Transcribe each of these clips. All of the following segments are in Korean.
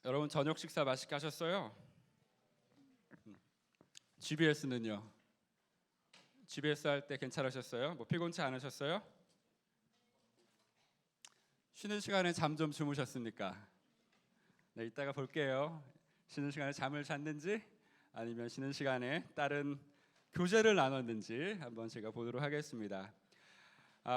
여러분 저녁 식사 맛있게 하셨어요? GBS는요? GBS 할 때 괜찮으셨어요? 뭐 피곤치 않으셨어요? 쉬는 시간에 잠 좀 주무셨습니까? 네, 이따가 볼게요. 쉬는 시간에 잠을 잤는지 아니면 쉬는 시간에 다른 교제를 나눴는지 한번 제가 보도록 하겠습니다.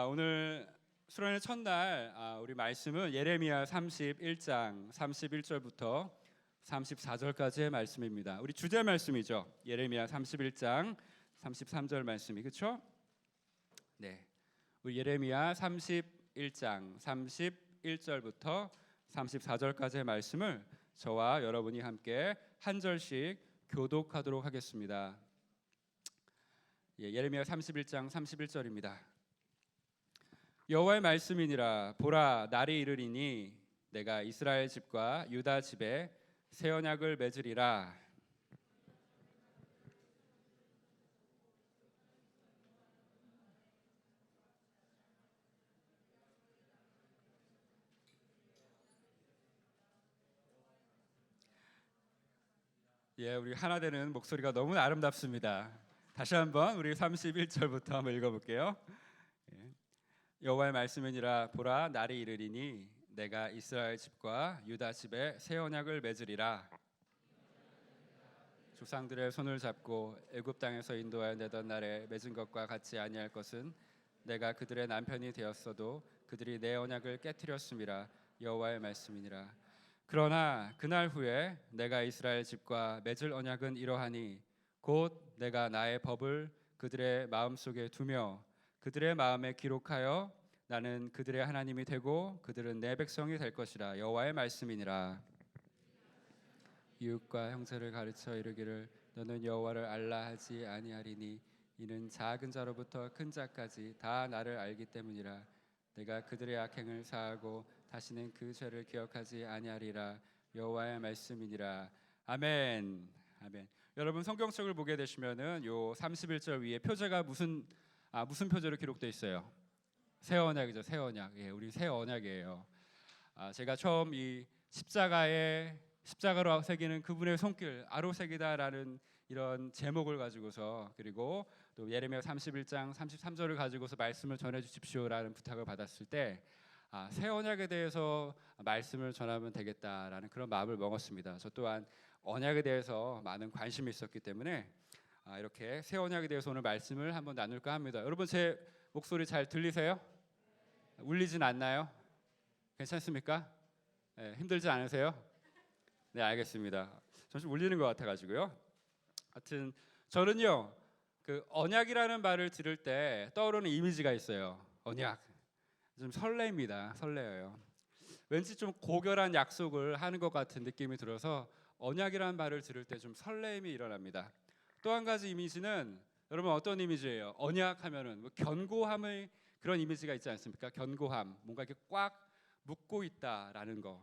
오늘 수련의 첫날 우리 말씀은 예레미야 31장 31절부터 34절까지의 말씀입니다. 우리 주제 말씀이죠. 예레미야 31장 33절 말씀이 그렇죠? 네. 우리 예레미야 31장 31절부터 34절까지의 말씀을 저와 여러분이 함께 한 절씩 교독하도록 하겠습니다. 예레미야 31장 31절입니다. 여호와의 말씀이니라. 보라, 날이 이르리니 내가 이스라엘 집과 유다 집에 새 언약을 맺으리라. 우리 하나 되는 목소리가 너무 아름답습니다. 다시 한번 우리 31절부터 한번 읽어볼게요. 여호와의 말씀이니라. 보라, 날이 이르리니 내가 이스라엘 집과 유다 집에 새 언약을 맺으리라. 조상들의 손을 잡고 애굽 땅에서 인도하여 내던 날에 맺은 것과 같이 아니할 것은 내가 그들의 남편이 되었어도 그들이 내 언약을 깨뜨렸음이라. 여호와의 말씀이니라. 그러나 그날 후에 내가 이스라엘 집과 맺을 언약은 이러하니 곧 내가 나의 법을 그들의 마음속에 두며 그들의 마음에 기록하여 나는 그들의 하나님이 되고 그들은 내 백성이 될 것이라. 여호와의 말씀이니라. 이웃과 형제를 가르쳐 이르기를 너는 여호와를 알라 하지 아니하리니 이는 작은 자로부터 큰 자까지 다 나를 알기 때문이라. 내가 그들의 악행을 사하고 다시는 그 죄를 기억하지 아니하리라. 여호와의 말씀이니라. 아멘. 아멘. 여러분 성경책을 보게 되시면은 요 31절 위에 표제가 무슨 표제로 기록되어 있어요? 새 언약이죠. 새 언약. 우리 새 언약이에요. 제가 처음 이 십자가로 새기는 그분의 손길 아로새기다라는 이런 제목을 가지고서 그리고 또 예레미야 31장 33절을 가지고서 말씀을 전해 주십시오라는 부탁을 받았을 때 새 언약에 대해서 말씀을 전하면 되겠다라는 그런 마음을 먹었습니다. 저 또한 언약에 대해서 많은 관심이 있었기 때문에 이렇게 새 언약에 대해서 오늘 말씀을 한번 나눌까 합니다. 여러분 제 목소리 잘 들리세요? 울리진 않나요? 괜찮습니까? 힘들지 않으세요? 네, 알겠습니다. 전 좀 울리는 것 같아가지고요. 하여튼 저는요 그 언약이라는 말을 들을 때 떠오르는 이미지가 있어요. 언약 좀 설레입니다. 설레어요. 왠지 좀 고결한 약속을 하는 것 같은 느낌이 들어서 언약이라는 말을 들을 때 좀 설레임이 일어납니다. 또 한 가지 이미지는 여러분 어떤 이미지예요? 언약하면은 뭐 견고함의 그런 이미지가 있지 않습니까? 견고함, 뭔가 이렇게 꽉 묶고 있다라는 거.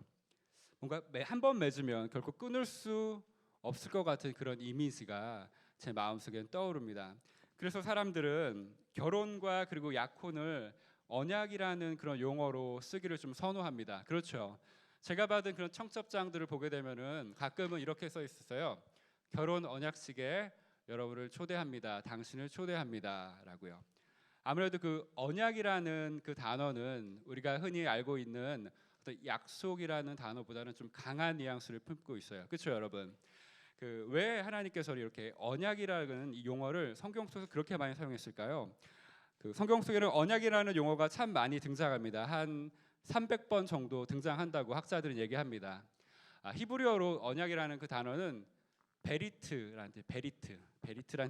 뭔가 한 번 맺으면 결코 끊을 수 없을 것 같은 그런 이미지가 제 마음속에 떠오릅니다. 그래서 사람들은 결혼과 그리고 약혼을 언약이라는 그런 용어로 쓰기를 좀 선호합니다. 그렇죠. 제가 받은 그런 청첩장들을 보게 되면은 가끔은 이렇게 써 있었어요. 결혼 언약식에 여러분을 초대합니다. 당신을 초대합니다라고요. 아무래도 그 언약이라는 그 단어는 우리가 흔히 알고 있는 어떤 약속이라는 단어보다는 좀 강한 뉘앙스를 품고 있어요. 그렇죠, 여러분? 그 왜 하나님께서 이렇게 언약이라는 이 용어를 성경 속에서 그렇게 많이 사용했을까요? 그 성경 속에는 언약이라는 용어가 참 많이 등장합니다. 한 300번 정도 등장한다고 학자들은 얘기합니다. 히브리어로 언약이라는 그 단어는 베리트라는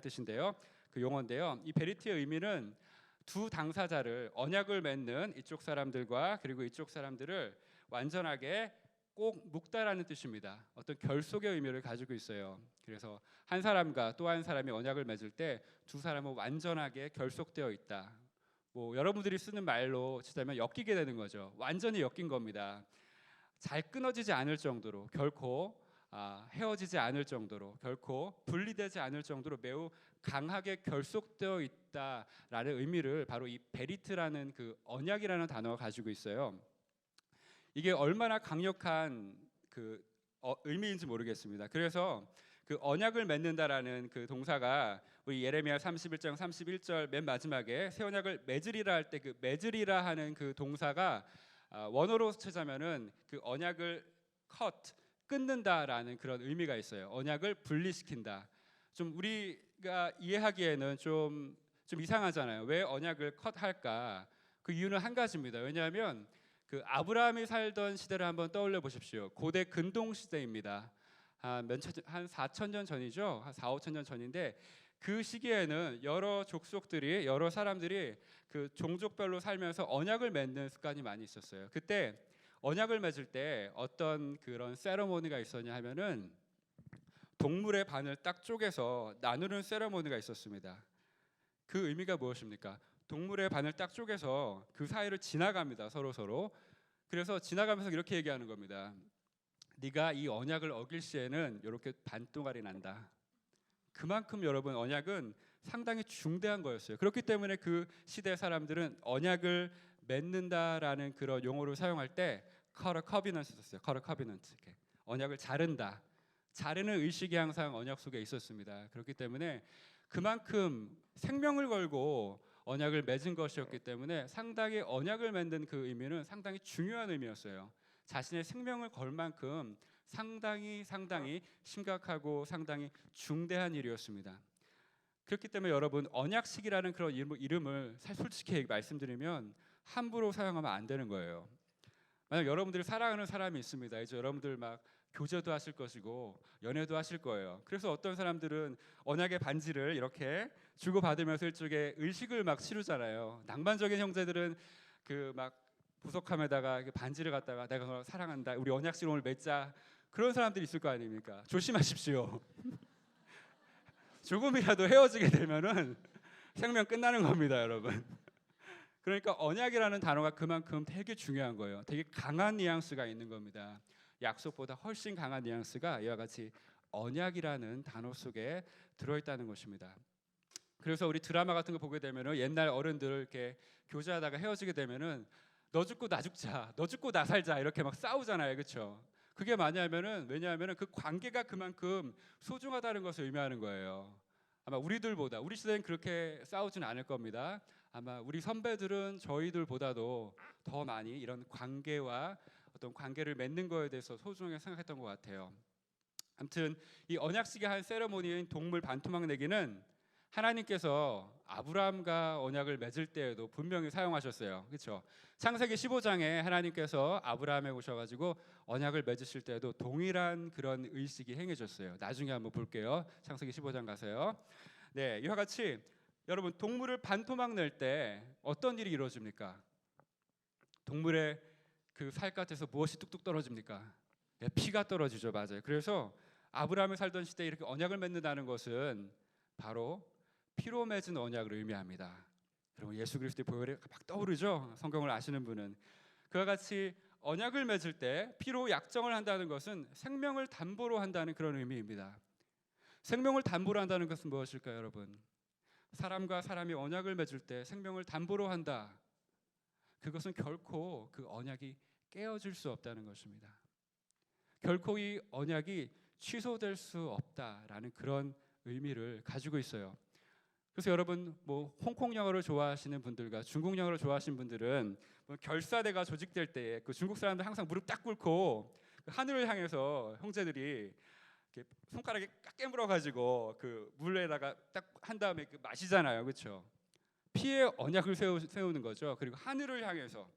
뜻인데요. 그 용어인데요. 이 베리트의 의미는 두 당사자를 언약을 맺는 이쪽 사람들과 그리고 이쪽 사람들을 완전하게 꼭 묶다라는 뜻입니다. 어떤 결속의 의미를 가지고 있어요. 그래서 한 사람과 또 한 사람이 언약을 맺을 때 두 사람은 완전하게 결속되어 있다. 뭐 여러분들이 쓰는 말로 치자면 엮이게 되는 거죠. 완전히 엮인 겁니다. 잘 끊어지지 않을 정도로 결코 헤어지지 않을 정도로 결코 분리되지 않을 정도로 매우 강하게 결속되어 있다라는 의미를 바로 이 베리트라는 그 언약이라는 단어가 가지고 있어요. 이게 얼마나 강력한 그 의미인지 모르겠습니다. 그래서 그 언약을 맺는다라는 그 동사가 우리 예레미야 31장 31절 맨 마지막에 새 언약을 맺으리라 할 때 그 맺으리라 하는 그 동사가 원어로 찾자면은 그 언약을 끊는다라는 그런 의미가 있어요. 언약을 분리시킨다. 좀 우리가 이해하기에는 좀 이상하잖아요. 왜 언약을 컷할까? 그 이유는 한 가지입니다. 왜냐하면 그 아브라함이 살던 시대를 한번 떠올려 보십시오. 고대 근동 시대입니다. 한 4천 년 전이죠. 한 4, 5천 년 전인데 그 시기에는 여러 족속들이 여러 사람들이 그 종족별로 살면서 언약을 맺는 습관이 많이 있었어요. 그때 언약을 맺을 때 어떤 그런 세레모니가 있었냐 하면은 동물의 반을 딱 쪼개서 나누는 세레모니가 있었습니다. 그 의미가 무엇입니까? 동물의 반을 딱 쪼개서 그 사이를 지나갑니다. 서로. 그래서 지나가면서 이렇게 얘기하는 겁니다. 네가 이 언약을 어길 시에는 이렇게 반동아리 난다. 그만큼 여러분 언약은 상당히 중대한 거였어요. 그렇기 때문에 그 시대 사람들은 언약을 맺는다라는 그런 용어를 사용할 때 cut a covenant 썼어요. cut a covenant. 이렇게 언약을 자른다. 자르는 의식이 항상 언약 속에 있었습니다. 그렇기 때문에 그만큼 생명을 걸고 언약을 맺은 것이었기 때문에 상당히 언약을 맺는 그 의미는 상당히 중요한 의미였어요. 자신의 생명을 걸 만큼 상당히 심각하고 상당히 중대한 일이었습니다. 그렇기 때문에 여러분 언약식이라는 그런 이름을 솔직히 말씀드리면 함부로 사용하면 안 되는 거예요. 만약 여러분들이 사랑하는 사람이 있습니다. 이제 여러분들 막 교제도 하실 것이고 연애도 하실 거예요. 그래서 어떤 사람들은 언약의 반지를 이렇게 주고받으면서 일종의 의식을 막 치르잖아요. 낭만적인 형제들은 그 막 보석함에다가 반지를 갖다가 내가 너 사랑한다. 우리 언약식 오늘 맺자. 그런 사람들이 있을 거 아닙니까? 조심하십시오. 조금이라도 헤어지게 되면은 생명 끝나는 겁니다, 여러분. 그러니까 언약이라는 단어가 그만큼 되게 중요한 거예요. 되게 강한 뉘앙스가 있는 겁니다. 약속보다 훨씬 강한 뉘앙스가 이와 같이 언약이라는 단어 속에 들어있다는 것입니다. 그래서 우리 드라마 같은 거 보게 되면은 옛날 어른들 이렇게 교제하다가 헤어지게 되면은 너 죽고 나 죽자, 너 죽고 나 살자 이렇게 막 싸우잖아요, 그렇죠? 그게 왜냐하면은 그 관계가 그만큼 소중하다는 것을 의미하는 거예요. 아마 우리들보다 우리 시대는 그렇게 싸우진 않을 겁니다. 아마 우리 선배들은 저희들보다도 더 많이 이런 관계와 어떤 관계를 맺는 거에 대해서 소중하게 생각했던 것 같아요. 아무튼 이 언약식의 한 세레모니인 동물 반토막 내기는 하나님께서 아브라함과 언약을 맺을 때에도 분명히 사용하셨어요. 그렇죠? 창세기 15장에 하나님께서 아브라함에 오셔가지고 언약을 맺으실 때에도 동일한 그런 의식이 행해졌어요. 나중에 한번 볼게요. 창세기 15장 가세요. 네, 이와 같이 여러분 동물을 반토막 낼 때 어떤 일이 이루어집니까? 동물의 그 살갗에서 무엇이 뚝뚝 떨어집니까? 네, 피가 떨어지죠, 맞아요. 그래서 아브라함이 살던 시대에 이렇게 언약을 맺는다는 것은 바로 피로 맺은 언약을 의미합니다. 여러분 예수 그리스도의 보혈이 막 떠오르죠? 성경을 아시는 분은 그와 같이 언약을 맺을 때 피로 약정을 한다는 것은 생명을 담보로 한다는 그런 의미입니다. 생명을 담보로 한다는 것은 무엇일까요, 여러분? 사람과 사람이 언약을 맺을 때 생명을 담보로 한다. 그것은 결코 그 언약이 깨어질 수 없다는 것입니다. 결코 이 언약이 취소될 수 없다라는 그런 의미를 가지고 있어요. 그래서 여러분 뭐 홍콩 영어를 좋아하시는 분들과 중국 영어를 좋아하시는 분들은 뭐 결사대가 조직될 때에 그 중국 사람들 항상 무릎 딱 꿇고 그 하늘을 향해서 형제들이 이렇게 손가락에 딱 깨물어 가지고 그 물에다가 딱 한 다음에 그 마시잖아요, 그렇죠? 피의 언약을 세우는 거죠. 그리고 하늘을 향해서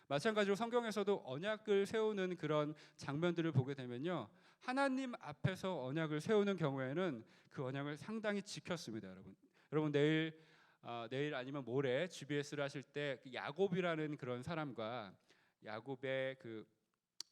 마찬가지로 성경에서도 언약을 세우는 그런 장면들을 보게 되면요, 하나님 앞에서 언약을 세우는 경우에는 그 언약을 상당히 지켰습니다, 여러분. 여러분 내일 아니면 모레 GBS를 하실 때 그 야곱이라는 그런 사람과 야곱의 그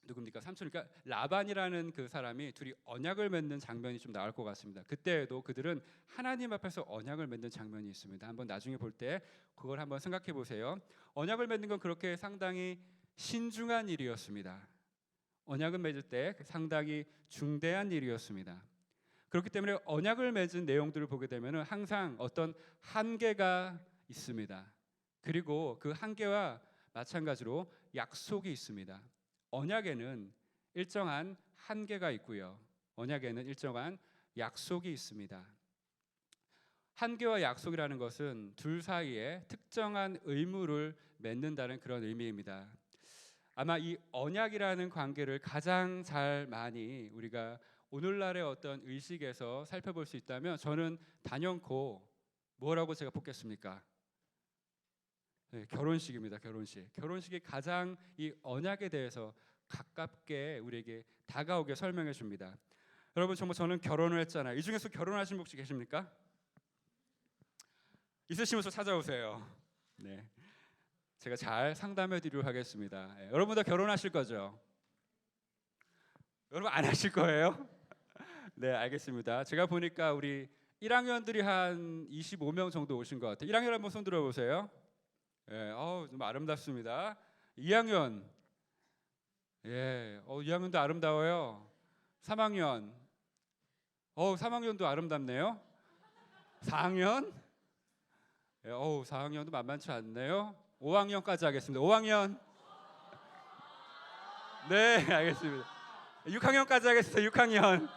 누굽니까 삼촌, 그러니까 라반이라는 그 사람이 둘이 언약을 맺는 장면이 좀 나올 것 같습니다. 그때에도 그들은 하나님 앞에서 언약을 맺는 장면이 있습니다. 한번 나중에 볼 때 그걸 한번 생각해 보세요. 언약을 맺는 건 그렇게 상당히 신중한 일이었습니다. 언약을 맺을 때 상당히 중대한 일이었습니다. 그렇기 때문에 언약을 맺은 내용들을 보게 되면 항상 어떤 한계가 있습니다. 그리고 그 한계와 마찬가지로 약속이 있습니다. 언약에는 일정한 한계가 있고요. 언약에는 일정한 약속이 있습니다. 한계와 약속이라는 것은 둘 사이에 특정한 의무를 맺는다는 그런 의미입니다. 아마 이 언약이라는 관계를 가장 잘 많이 우리가 오늘날의 어떤 의식에서 살펴볼 수 있다면 저는 단연코 뭐라고 제가 뽑겠습니까? 네, 결혼식입니다. 결혼식이 가장 이 언약에 대해서 가깝게 우리에게 다가오게 설명해 줍니다. 여러분, 정말 저는 결혼을 했잖아요. 이 중에서 결혼하신 분 혹시 계십니까? 있으시면서 찾아오세요. 네, 제가 잘 상담해 드리도록 하겠습니다. 네, 여러분 다 결혼하실 거죠? 여러분 안 하실 거예요? 네, 알겠습니다. 제가 보니까 우리 1학년들이 한 25명 정도 오신 것 같아요. 1학년 한번 손 들어보세요. 예, 좀 아름답습니다. 2학년, 예, 2학년도 아름다워요. 3학년, 3학년도 아름답네요. 4학년, 예, 4학년도 만만치 않네요. 5학년까지 하겠습니다. 5학년, 네, 알겠습니다. 6학년까지 하겠습니다. 6학년,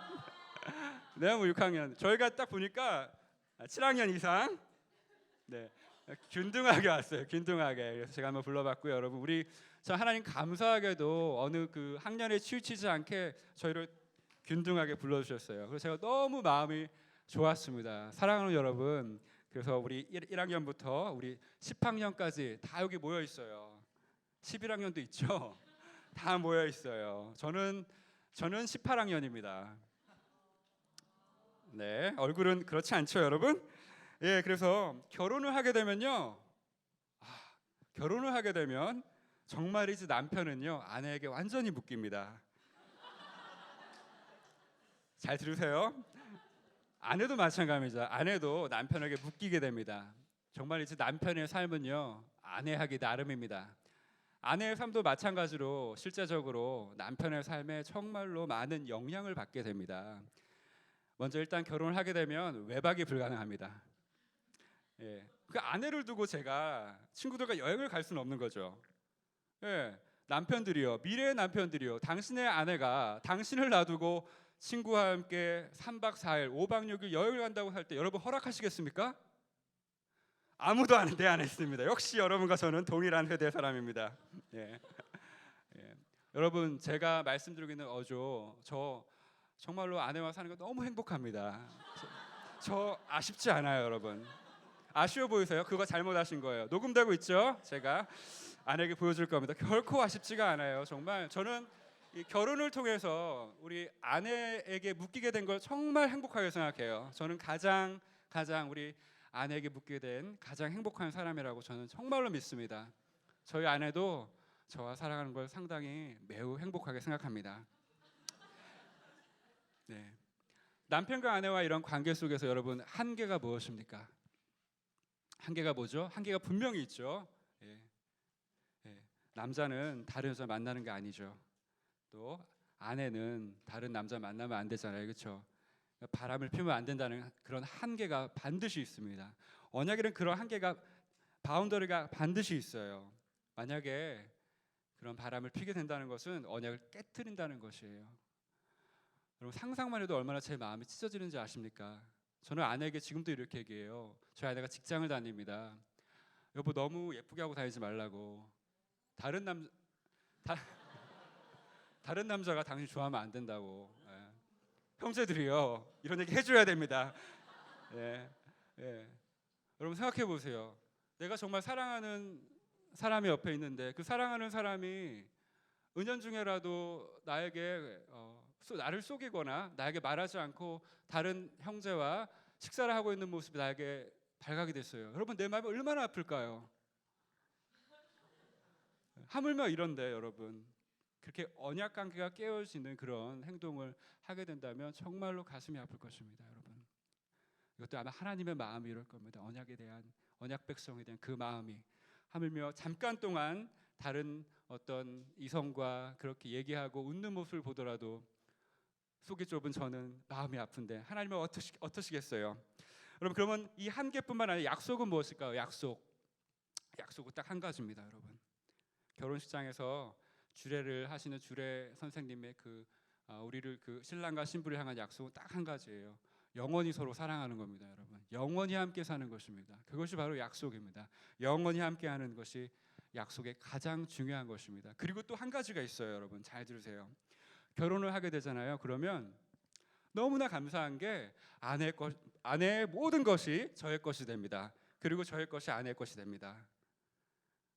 네, 뭐 6학년. 저희가 딱 보니까 7학년 이상, 네. 균등하게 왔어요. 균등하게. 그래서 제가 한번 불러봤고요. 여러분, 우리 참 하나님 감사하게도 어느 그 학년에 치우치지 않게 저희를 균등하게 불러주셨어요. 그래서 제가 너무 마음이 좋았습니다. 사랑하는 여러분, 그래서 우리 1학년부터 우리 10학년까지 다 여기 모여 있어요. 11학년도 있죠. 다 모여 있어요. 저는 18학년입니다. 네, 얼굴은 그렇지 않죠, 여러분? 예, 그래서 결혼을 하게 되면요, 결혼을 하게 되면 정말이지 남편은요 아내에게 완전히 묶입니다. 잘 들으세요. 아내도 마찬가지입니다. 아내도 남편에게 묶이게 됩니다. 정말이지 남편의 삶은요 아내하기 나름입니다. 아내의 삶도 마찬가지로 실제적으로 남편의 삶에 정말로 많은 영향을 받게 됩니다. 먼저 일단 결혼을 하게 되면 외박이 불가능합니다. 예, 그 아내를 두고 제가 친구들과 여행을 갈 수는 없는 거죠. 예, 남편들이요, 미래의 남편들이요, 당신의 아내가 당신을 놔두고 친구와 함께 3박 4일, 5박 6일 여행을 간다고 할 때 여러분 허락하시겠습니까? 아무도 안 했습니다. 역시 여러분과 저는 동일한 회대 사람입니다. 예, 예. 여러분, 제가 말씀드리고 있는 저 정말로 아내와 사는 거 너무 행복합니다. 저 아쉽지 않아요, 여러분. 아쉬워 보이세요? 그거 잘못하신 거예요. 녹음되고 있죠? 제가 아내에게 보여줄 겁니다. 결코 아쉽지가 않아요. 정말 저는 이 결혼을 통해서 우리 아내에게 묶이게 된 걸 정말 행복하게 생각해요. 저는 가장 우리 아내에게 묶이게 된 가장 행복한 사람이라고 저는 정말로 믿습니다. 저희 아내도 저와 사랑하는 걸 상당히 매우 행복하게 생각합니다. 네. 남편과 아내와 이런 관계 속에서 여러분 한계가 무엇입니까? 한계가 뭐죠? 한계가 분명히 있죠. 예. 예. 남자는 다른 여자 만나는 게 아니죠. 또 아내는 다른 남자 만나면 안 되잖아요, 그렇죠? 바람을 피우면 안 된다는 그런 한계가 반드시 있습니다. 언약에는 그런 한계가 바운더리가 반드시 있어요. 만약에 그런 바람을 피게 된다는 것은 언약을 깨트린다는 것이에요. 여러분 상상만 해도 얼마나 제 마음이 찢어지는지 아십니까? 저는 아내에게 지금도 이렇게 얘기해요. 저희 아내가 직장을 다닙니다. 여보 너무 예쁘게 하고 다니지 말라고. 다른 남자가 당신 좋아하면 안 된다고. 예. 형제들이요 이런 얘기 해줘야 됩니다. 예. 예. 여러분 생각해 보세요. 내가 정말 사랑하는 사람이 옆에 있는데 그 사랑하는 사람이 은연중에라도 나에게 나를 속이거나 나에게 말하지 않고 다른 형제와 식사를 하고 있는 모습이 나에게 발각이 됐어요. 여러분 내 마음이 얼마나 아플까요? 하물며 이런데 여러분 그렇게 언약 관계가 깨어지는 그런 행동을 하게 된다면 정말로 가슴이 아플 것입니다. 여러분 이것도 아마 하나님의 마음이 이럴 겁니다. 언약에 대한 언약 백성에 대한 그 마음이 하물며 잠깐 동안 다른 어떤 이성과 그렇게 얘기하고 웃는 모습을 보더라도 속이 좁은 저는 마음이 아픈데 하나님은 어떠시겠어요? 여러분 그러면 이 한계뿐만 아니라 약속은 무엇일까요? 약속은 딱 한 가지입니다, 여러분. 결혼식장에서 주례를 하시는 주례 선생님의 그 우리를 그 신랑과 신부를 향한 약속은 딱 한 가지예요. 영원히 서로 사랑하는 겁니다, 여러분. 영원히 함께 사는 것입니다. 그것이 바로 약속입니다. 영원히 함께하는 것이 약속의 가장 중요한 것입니다. 그리고 또 한 가지가 있어요, 여러분. 잘 들으세요. 결혼을 하게 되잖아요. 그러면 너무나 감사한 게 아내의 모든 것이 저의 것이 됩니다. 그리고 저의 것이 아내의 것이 됩니다.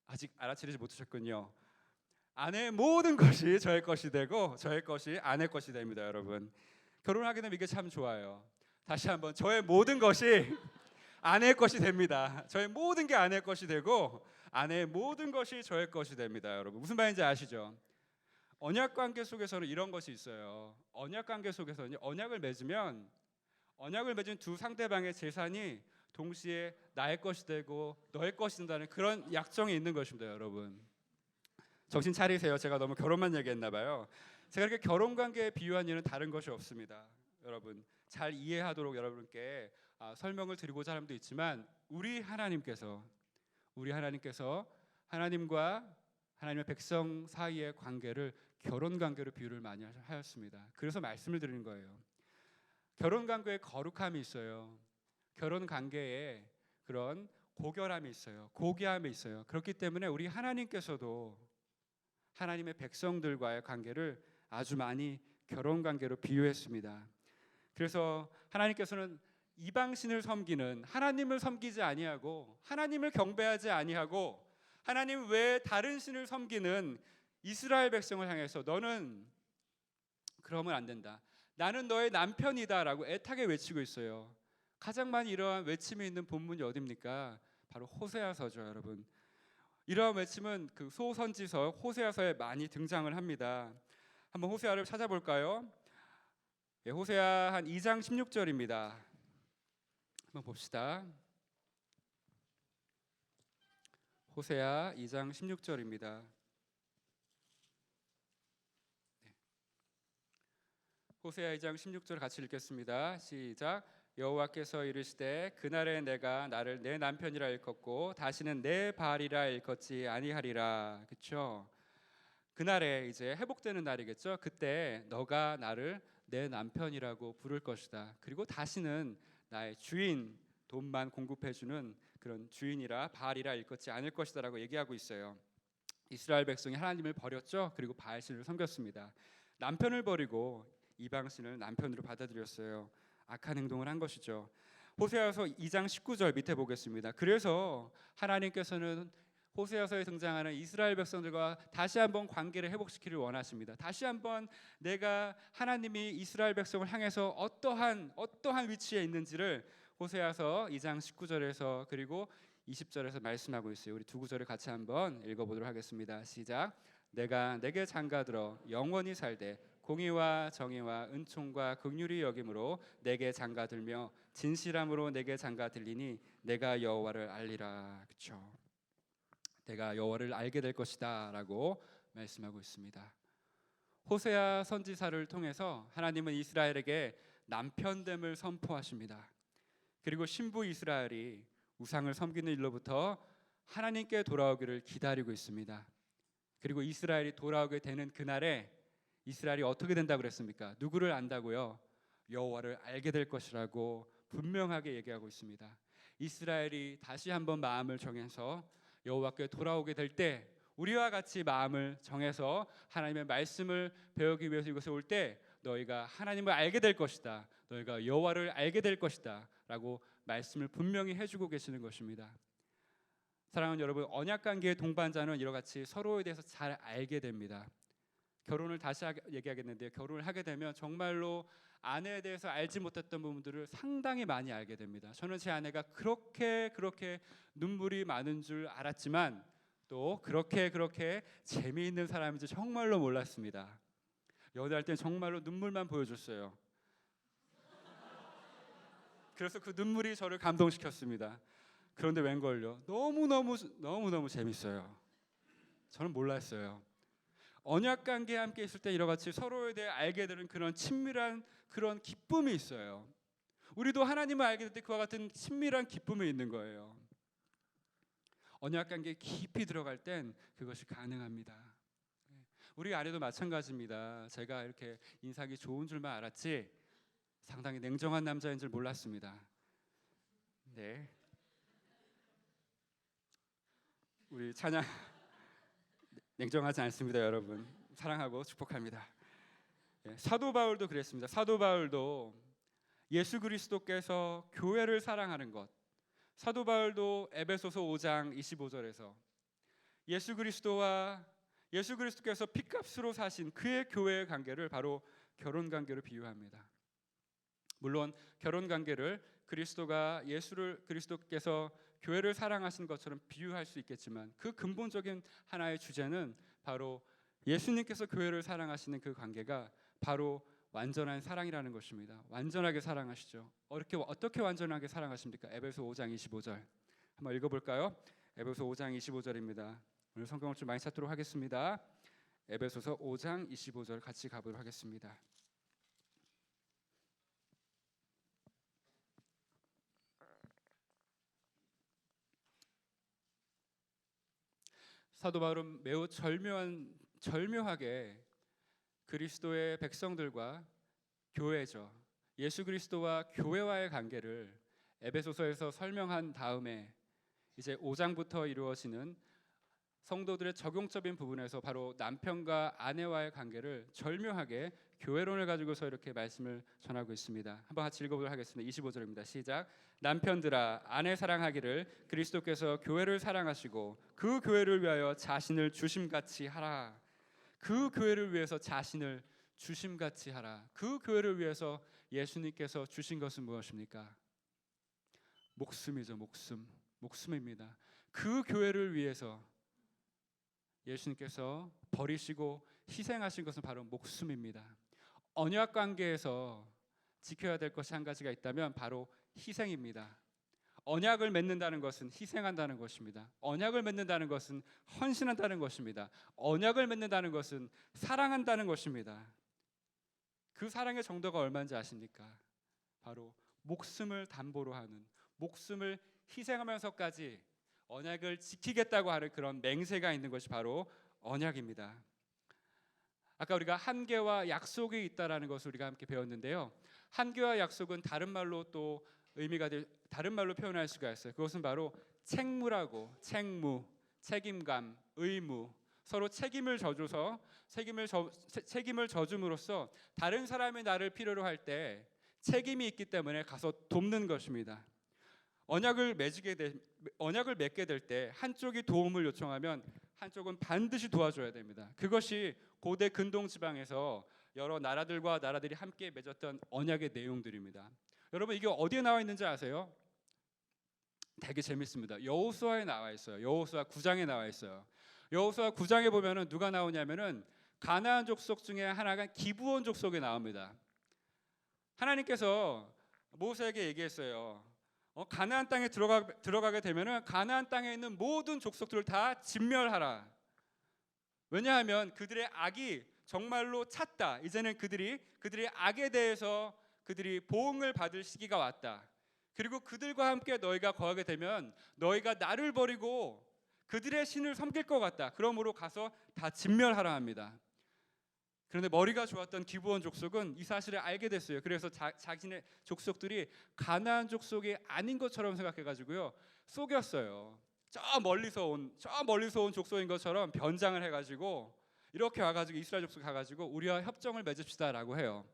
아직 알아채리지 못하셨군요. 아내의 모든 것이 저의 것이 되고 저의 것이 아내의 것이 됩니다, 여러분. 결혼하게 되면 이게 참 좋아요. 다시 한번 저의 모든 것이 아내의 것이 됩니다. 저의 모든 게 아내의 것이 되고 아내의 모든 것이 저의 것이 됩니다, 여러분. 무슨 말인지 아시죠? 언약 관계 속에서는 이런 것이 있어요. 언약 관계 속에서는 언약을 맺은 두 상대방의 재산이 동시에 나의 것이 되고 너의 것이 된다는 그런 약정이 있는 것입니다, 여러분. 정신 차리세요. 제가 너무 결혼만 얘기했나 봐요. 제가 이렇게 결혼 관계에 비유한 이유는 다른 것이 없습니다. 여러분 잘 이해하도록 여러분께 설명을 드리고자 함도 있지만 우리 하나님께서 하나님과 하나님의 백성 사이의 관계를 결혼 관계로 비유를 많이 하였습니다. 그래서 말씀을 드리는 거예요. 결혼 관계에 거룩함이 있어요. 결혼 관계에 그런 고결함이 있어요. 고귀함이 있어요. 그렇기 때문에 우리 하나님께서도 하나님의 백성들과의 관계를 아주 많이 결혼 관계로 비유했습니다. 그래서 하나님께서는 이방신을 섬기는 하나님을 섬기지 아니하고 하나님을 경배하지 아니하고 하나님 외에 다른 신을 섬기는 이스라엘 백성을 향해서 너는 그러면 안 된다. 나는 너의 남편이다라고 애타게 외치고 있어요. 가장 많이 이러한 외침이 있는 본문이 어디입니까? 바로 호세아서죠, 여러분. 이러한 외침은 그 소선지서 호세아서에 많이 등장을 합니다. 한번 호세아를 찾아볼까요? 호세아 한 2장 16절입니다. 한번 봅시다. 호세아 2장 16절입니다. 호세아 2장 16절 같이 읽겠습니다. 시작. 여호와께서 이르시되 그날에 내가 나를 내 남편이라 일컫고 다시는 내 바알이라 일컫지 아니하리라. 그렇죠? 그날에 이제 회복되는 날이겠죠. 그때 너가 나를 내 남편이라고 부를 것이다. 그리고 다시는 나의 주인, 돈만 공급해주는 그런 주인이라 바알이라 일컫지 않을 것이다라고 얘기하고 있어요. 이스라엘 백성이 하나님을 버렸죠. 그리고 바알신을 섬겼습니다. 남편을 버리고 이방신을 남편으로 받아들였어요. 악한 행동을 한 것이죠. 호세아서 2장 19절 밑에 보겠습니다. 그래서 하나님께서는 호세아서에 등장하는 이스라엘 백성들과 다시 한번 관계를 회복시키기를 원하십니다. 다시 한번 내가 하나님이 이스라엘 백성을 향해서 어떠한 위치에 있는지를 호세아서 2장 19절에서 그리고 20절에서 말씀하고 있어요. 우리 두 구절을 같이 한번 읽어보도록 하겠습니다. 시작. 내가 내게 장가들어 영원히 살되 공의와 정의와 은총과 긍휼이 여김으로 내게 장가들며 진실함으로 내게 장가들리니 내가 여호와를 알리라. 그렇죠? 내가 여호와를 알게 될 것이다라고 말씀하고 있습니다. 호세아 선지자를 통해서 하나님은 이스라엘에게 남편됨을 선포하십니다. 그리고 신부 이스라엘이 우상을 섬기는 일로부터 하나님께 돌아오기를 기다리고 있습니다. 그리고 이스라엘이 돌아오게 되는 그날에 이스라엘이 어떻게 된다고 그랬습니까? 누구를 안다고요? 여호와를 알게 될 것이라고 분명하게 얘기하고 있습니다. 이스라엘이 다시 한번 마음을 정해서 여호와께 돌아오게 될 때 우리와 같이 마음을 정해서 하나님의 말씀을 배우기 위해서 이곳에 올 때 너희가 하나님을 알게 될 것이다. 너희가 여호와를 알게 될 것이다 라고 말씀을 분명히 해주고 계시는 것입니다. 사랑하는 여러분, 언약관계의 동반자는 이와 같이 서로에 대해서 잘 알게 됩니다. 결혼을 다시 얘기하겠는데 결혼을 하게 되면 정말로 아내에 대해서 알지 못했던 부분들을 상당히 많이 알게 됩니다. 저는 제 아내가 그렇게 눈물이 많은 줄 알았지만 또 그렇게 재미있는 사람인지 정말로 몰랐습니다. 연애할 땐 정말로 눈물만 보여줬어요. 그래서 그 눈물이 저를 감동시켰습니다. 그런데 웬걸요? 너무너무 재밌어요. 저는 몰랐어요. 언약관계에 함께 있을 때 이와 같이 서로에 대해 알게 되는 그런 친밀한 그런 기쁨이 있어요. 우리도 하나님을 알게 될 때 그와 같은 친밀한 기쁨이 있는 거예요. 언약관계에 깊이 들어갈 땐 그것이 가능합니다. 우리 아내도 마찬가지입니다. 제가 이렇게 인상이 좋은 줄만 알았지 상당히 냉정한 남자인 줄 몰랐습니다. 네, 우리 찬양 냉정하지 않습니다, 여러분. 사랑하고 축복합니다. 사도 바울도 그랬습니다. 사도 바울도 예수 그리스도께서 교회를 사랑하는 것. 사도 바울도 에베소서 5장 25절에서 예수 그리스도께서 피값으로 사신 그의 교회의 관계를 바로 결혼 관계로 비유합니다. 물론 결혼 관계를 그리스도께서 교회를 사랑하신 것처럼 비유할 수 있겠지만 그 근본적인 하나의 주제는 바로 예수님께서 교회를 사랑하시는 그 관계가 바로 완전한 사랑이라는 것입니다. 완전하게 사랑하시죠. 어떻게 완전하게 사랑하십니까? 에베소 5장 25절 한번 읽어볼까요? 에베소 5장 25절입니다. 오늘 성경을 좀 많이 찾도록 하겠습니다. 에베소서 5장 25절 같이 가보도록 하겠습니다. 사도 바울은 매우 절묘하게 그리스도의 백성들과 교회죠. 예수 그리스도와 교회와의 관계를 에베소서에서 설명한 다음에 이제 5장부터 이루어지는 성도들의 적용적인 부분에서 바로 남편과 아내와의 관계를 절묘하게 교회론을 가지고서 이렇게 말씀을 전하고 있습니다. 한번 같이 읽어보도록 하겠습니다. 25절입니다. 시작. 남편들아 아내 사랑하기를 그리스도께서 교회를 사랑하시고 그 교회를 위하여 자신을 주심같이 하라. 그 교회를 위해서 자신을 주심같이 하라. 그 교회를 위해서 예수님께서 주신 것은 무엇입니까? 목숨이죠. 목숨입니다. 그 교회를 위해서 예수님께서 버리시고 희생하신 것은 바로 목숨입니다. 언약 관계에서 지켜야 될 것이 한 가지가 있다면 바로 희생입니다. 언약을 맺는다는 것은 희생한다는 것입니다. 언약을 맺는다는 것은 헌신한다는 것입니다. 언약을 맺는다는 것은 사랑한다는 것입니다. 그 사랑의 정도가 얼마인지 아십니까? 바로 목숨을 담보로 하는, 목숨을 희생하면서까지 언약을 지키겠다고 하는 그런 맹세가 있는 것이 바로 언약입니다. 아까 우리가 한계와 약속이 있다라는 것을 우리가 함께 배웠는데요. 한계와 약속은 다른 말로 또 다른 말로 표현할 수가 있어요. 그것은 바로 책무라고, 책임감, 의무, 서로 책임을 져줌으로써 다른 사람이 나를 필요로 할 때 책임이 있기 때문에 가서 돕는 것입니다. 언약을 맺게 될 때 한쪽이 도움을 요청하면 한쪽은 반드시 도와줘야 됩니다. 그것이 고대 근동 지방에서 여러 나라들이 함께 맺었던 언약의 내용들입니다. 여러분 이게 어디에 나와 있는지 아세요? 되게 재밌습니다. 여호수아에 나와 있어요. 여호수아 9장에 나와 있어요. 여호수아 9장에 보면은 누가 나오냐면은 가나안 족속 중에 하나가 기브온 족속이 나옵니다. 하나님께서 모세에게 얘기했어요. 가나안 땅에 들어가게 되면은 가나안 땅에 있는 모든 족속들을 다 진멸하라. 왜냐하면 그들의 악이 정말로 찼다. 이제는 그들의 악에 대해서 그들이 보응을 받을 시기가 왔다. 그리고 그들과 함께 너희가 거하게 되면 너희가 나를 버리고 그들의 신을 섬길 것 같다. 그러므로 가서 다 진멸하라 합니다. 그런데 머리가 좋았던 기브온 족속은 이 사실을 알게 됐어요. 그래서 자신의 족속들이 가나안 족속이 아닌 것처럼 생각해가지고요 속였어요. 저 멀리서 온 족속인 것처럼 변장을 해가지고 이렇게 와가지고 이스라엘 족속 가가지고 우리와 협정을 맺읍시다라고 해요.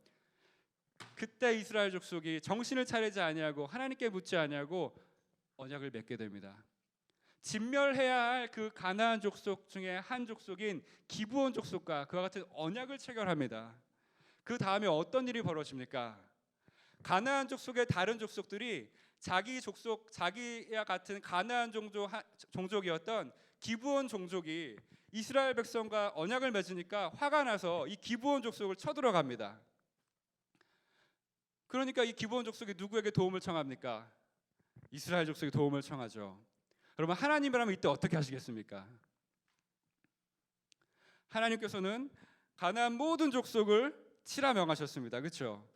그때 이스라엘 족속이 정신을 차리지 아니하고 하나님께 묻지 아니하고 언약을 맺게 됩니다. 진멸해야 할 그 가나안 족속 중에 한 족속인 기브온 족속과 그와 같은 언약을 체결합니다. 그 다음에 어떤 일이 벌어집니까? 가나안 족속의 다른 족속들이 자기와 같은 가나안 종족이었던 기브온 종족이 이스라엘 백성과 언약을 맺으니까 화가 나서 이 기브온 족속을 쳐들어갑니다. 그러니까 이 기브온 족속이 누구에게 도움을 청합니까? 이스라엘 족속이 도움을 청하죠. 여러분 하나님이라면 이때 어떻게 하시겠습니까? 하나님께서는 가나안 모든 족속을 치라 명하셨습니다. 그렇죠?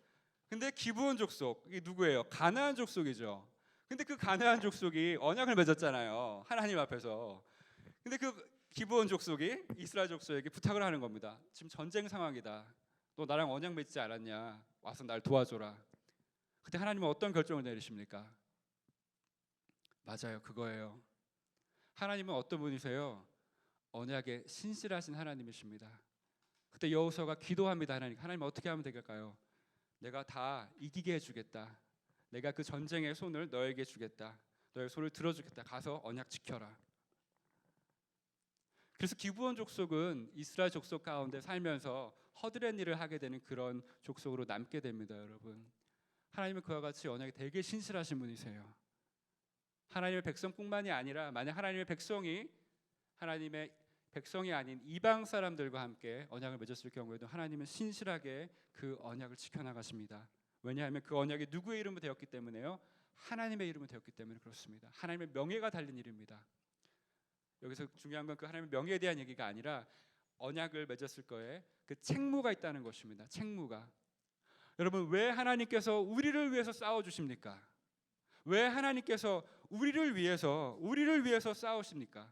근데 기브온 족속 이게 누구예요? 가나안 족속이죠. 근데 그 가나안 족속이 언약을 맺었잖아요. 하나님 앞에서. 근데 그 기브온 족속이 이스라엘 족속에게 부탁을 하는 겁니다. 지금 전쟁 상황이다. 너 나랑 언약 맺지 않았냐? 와서 날 도와줘라. 그때 하나님은 어떤 결정을 내리십니까? 맞아요, 그거예요. 하나님은 어떤 분이세요? 언약에 신실하신 하나님이십니다. 그때 여호수아가 기도합니다. 하나님 어떻게 하면 될까요? 내가 다 이기게 해주겠다. 내가 그 전쟁의 손을 너에게 주겠다. 너의 손을 들어주겠다. 가서 언약 지켜라. 그래서 기브온 족속은 이스라엘 족속 가운데 살면서 허드렛 일을 하게 되는 그런 족속으로 남게 됩니다. 여러분, 하나님은 그와 같이 언약에 되게 신실하신 분이세요. 하나님의 백성뿐만이 아니라 만약 하나님의 백성이 하나님의 백성이 아닌 이방 사람들과 함께 언약을 맺었을 경우에도 하나님은 신실하게 그 언약을 지켜나가십니다. 왜냐하면 그 언약이 누구의 이름으로 되었기 때문에요? 하나님의 이름으로 되었기 때문에 그렇습니다. 하나님의 명예가 달린 일입니다. 여기서 중요한 건 그 하나님의 명예에 대한 얘기가 아니라 언약을 맺었을 거에 그 책무가 있다는 것입니다. 책무가. 여러분, 왜 하나님께서 우리를 위해서 싸워주십니까? 왜 하나님께서 우리를 위해서 싸우십니까?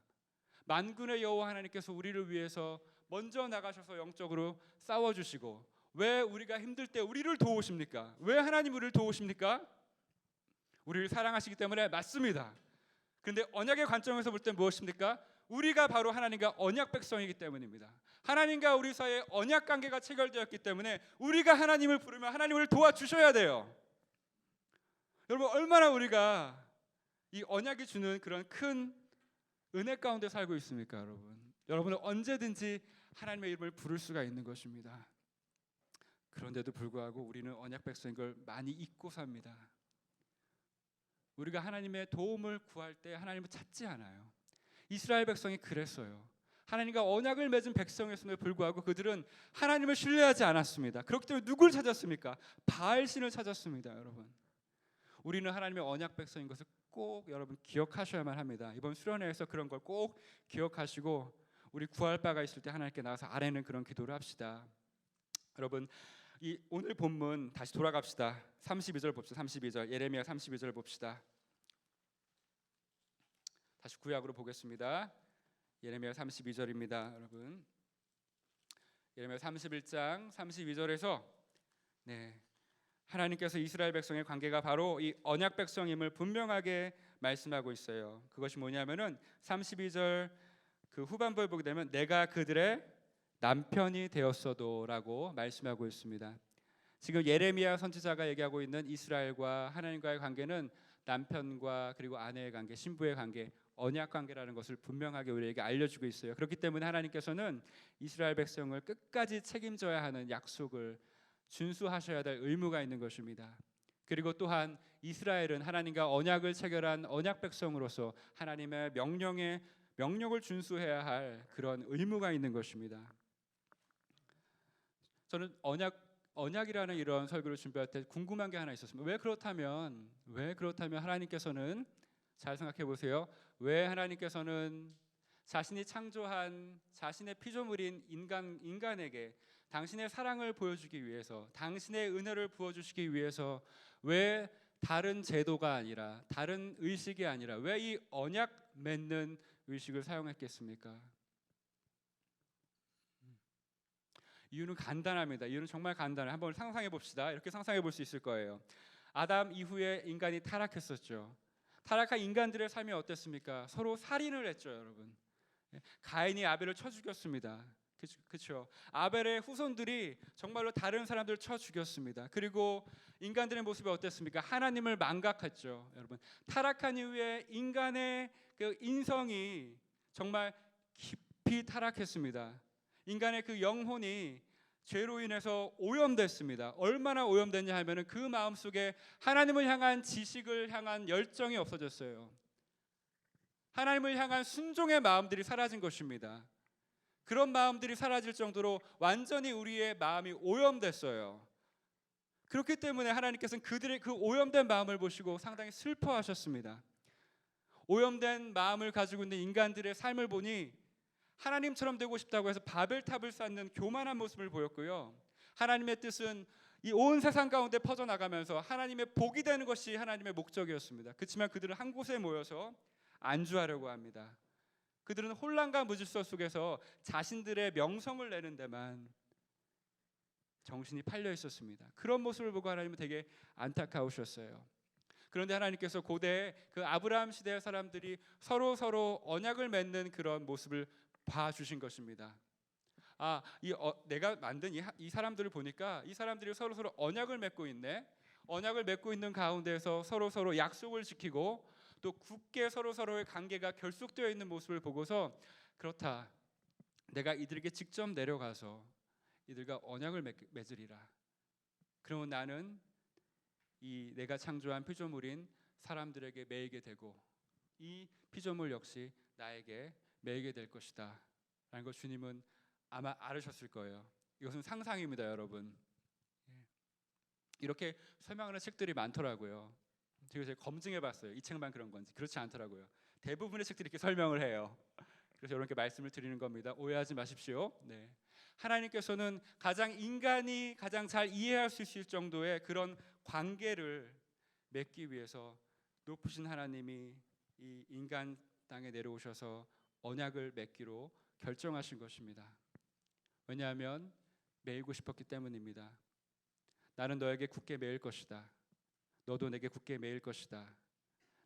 만군의 여호와 하나님께서 우리를 위해서 먼저 나가셔서 영적으로 싸워주시고, 왜 우리가 힘들 때 우리를 도우십니까? 왜 하나님 우리를 도우십니까? 우리를 사랑하시기 때문에 맞습니다. 그런데 언약의 관점에서 볼 때 무엇입니까? 우리가 바로 하나님과 언약 백성이기 때문입니다. 하나님과 우리 사이에 언약 관계가 체결되었기 때문에 우리가 하나님을 부르면 하나님을 도와주셔야 돼요. 여러분, 얼마나 우리가 이 언약이 주는 그런 큰 은혜 가운데 살고 있습니까? 여러분은 언제든지 하나님의 이름을 부를 수가 있는 것입니다. 그런데도 불구하고 우리는 언약 백성인 걸 많이 잊고 삽니다. 우리가 하나님의 도움을 구할 때 하나님을 찾지 않아요. 이스라엘 백성이 그랬어요. 하나님과 언약을 맺은 백성이었음에도 불구하고 그들은 하나님을 신뢰하지 않았습니다. 그렇기 때문에 누굴 찾았습니까? 바알신을 찾았습니다. 여러분, 우리는 하나님의 언약 백성인 것을 꼭 여러분 기억하셔야만 합니다. 이번 수련회에서 그런 걸 꼭 기억하시고 우리 구할 바가 있을 때 하나님께 나가서 아뢰는 그런 기도를 합시다. 여러분, 이 오늘 본문 다시 돌아갑시다. 32절 봅시다. 32절, 예레미야 32절 봅시다. 다시 구약으로 보겠습니다. 예레미야 32절입니다. 여러분, 예레미야 31장 32절에서 하나님께서 이스라엘 백성의 관계가 바로 이 언약 백성임을 분명하게 말씀하고 있어요. 그것이 뭐냐면은 32절 그 후반부에 보게 되면 내가 그들의 남편이 되었어도라고 말씀하고 있습니다. 지금 예레미야 선지자가 얘기하고 있는 이스라엘과 하나님과의 관계는 남편과 그리고 아내의 관계, 신부의 관계, 언약 관계라는 것을 분명하게 우리에게 알려주고 있어요. 그렇기 때문에 하나님께서는 이스라엘 백성을 끝까지 책임져야 하는 약속을 준수하셔야 될 의무가 있는 것입니다. 그리고 또한 이스라엘은 하나님과 언약을 체결한 언약 백성으로서 하나님의 명령을 준수해야 할 그런 의무가 있는 것입니다. 저는 언약이라는 이런 설교를 준비할 때 궁금한 게 하나 있었습니다. 왜 그렇다면 하나님께서는, 잘 생각해 보세요. 왜 하나님께서는 자신이 창조한 자신의 피조물인 인간에게 당신의 사랑을 보여주기 위해서, 당신의 은혜를 부어주시기 위해서 왜 다른 제도가 아니라, 다른 의식이 아니라 왜 이 언약 맺는 의식을 사용했겠습니까? 이유는 간단합니다. 이유는 정말 간단해요. 한번 상상해 봅시다. 이렇게 상상해 볼 수 있을 거예요. 아담 이후에 인간이 타락했었죠. 타락한 인간들의 삶이 어땠습니까? 서로 살인을 했죠, 여러분. 가인이 아벨을 쳐 죽였습니다. 그렇죠. 아벨의 후손들이 정말로 다른 사람들을 쳐 죽였습니다. 그리고 인간들의 모습이 어땠습니까? 하나님을 망각했죠, 여러분. 타락한 이후에 인간의 그 인성이 정말 깊이 타락했습니다. 인간의 그 영혼이 죄로 인해서 오염됐습니다. 얼마나 오염됐냐 하면은 그 마음 속에 하나님을 향한 지식을 향한 열정이 없어졌어요. 하나님을 향한 순종의 마음들이 사라진 것입니다. 그런 마음들이 사라질 정도로 완전히 우리의 마음이 오염됐어요. 그렇기 때문에 하나님께서는 그들의 그 오염된 마음을 보시고 상당히 슬퍼하셨습니다. 오염된 마음을 가지고 있는 인간들의 삶을 보니 하나님처럼 되고 싶다고 해서 바벨탑을 쌓는 교만한 모습을 보였고요. 하나님의 뜻은 이 온 세상 가운데 퍼져나가면서 하나님의 복이 되는 것이 하나님의 목적이었습니다. 그렇지만 그들은 한 곳에 모여서 안주하려고 합니다. 그들은 혼란과 무질서 속에서 자신들의 명성을 내는 데만 정신이 팔려 있었습니다. 그런 모습을 보고 하나님은 되게 안타까우셨어요. 그런데 하나님께서 고대 그 아브라함 시대의 사람들이 서로 언약을 맺는 그런 모습을 봐주신 것입니다. 내가 만든 이 사람들을 보니까 이 사람들이 서로 언약을 맺고 있네. 언약을 맺고 있는 가운데에서 서로 약속을 지키고 또 굳게 서로의 관계가 결속되어 있는 모습을 보고서 그렇다. 내가 이들에게 직접 내려가서 이들과 언약을 맺으리라. 그러면 나는 이 내가 창조한 피조물인 사람들에게 매이게 되고 이 피조물 역시 나에게 매이게 될 것이다 라는 걸 주님은 아마 알으셨을 거예요. 이것은 상상입니다, 여러분. 이렇게 설명하는 책들이 많더라고요. 제가 검증해봤어요. 이 책만 그런 건지. 그렇지 않더라고요. 대부분의 책들이 이렇게 설명을 해요. 그래서 여러분께 말씀을 드리는 겁니다. 오해하지 마십시오. 네. 하나님께서는 인간이 가장 잘 이해할 수 있을 정도의 그런 관계를 맺기 위해서 높으신 하나님이 이 인간 땅에 내려오셔서 언약을 맺기로 결정하신 것입니다. 왜냐하면 매이고 싶었기 때문입니다. 나는 너에게 굳게 매일 것이다. 너도 내게 굳게 매일 것이다.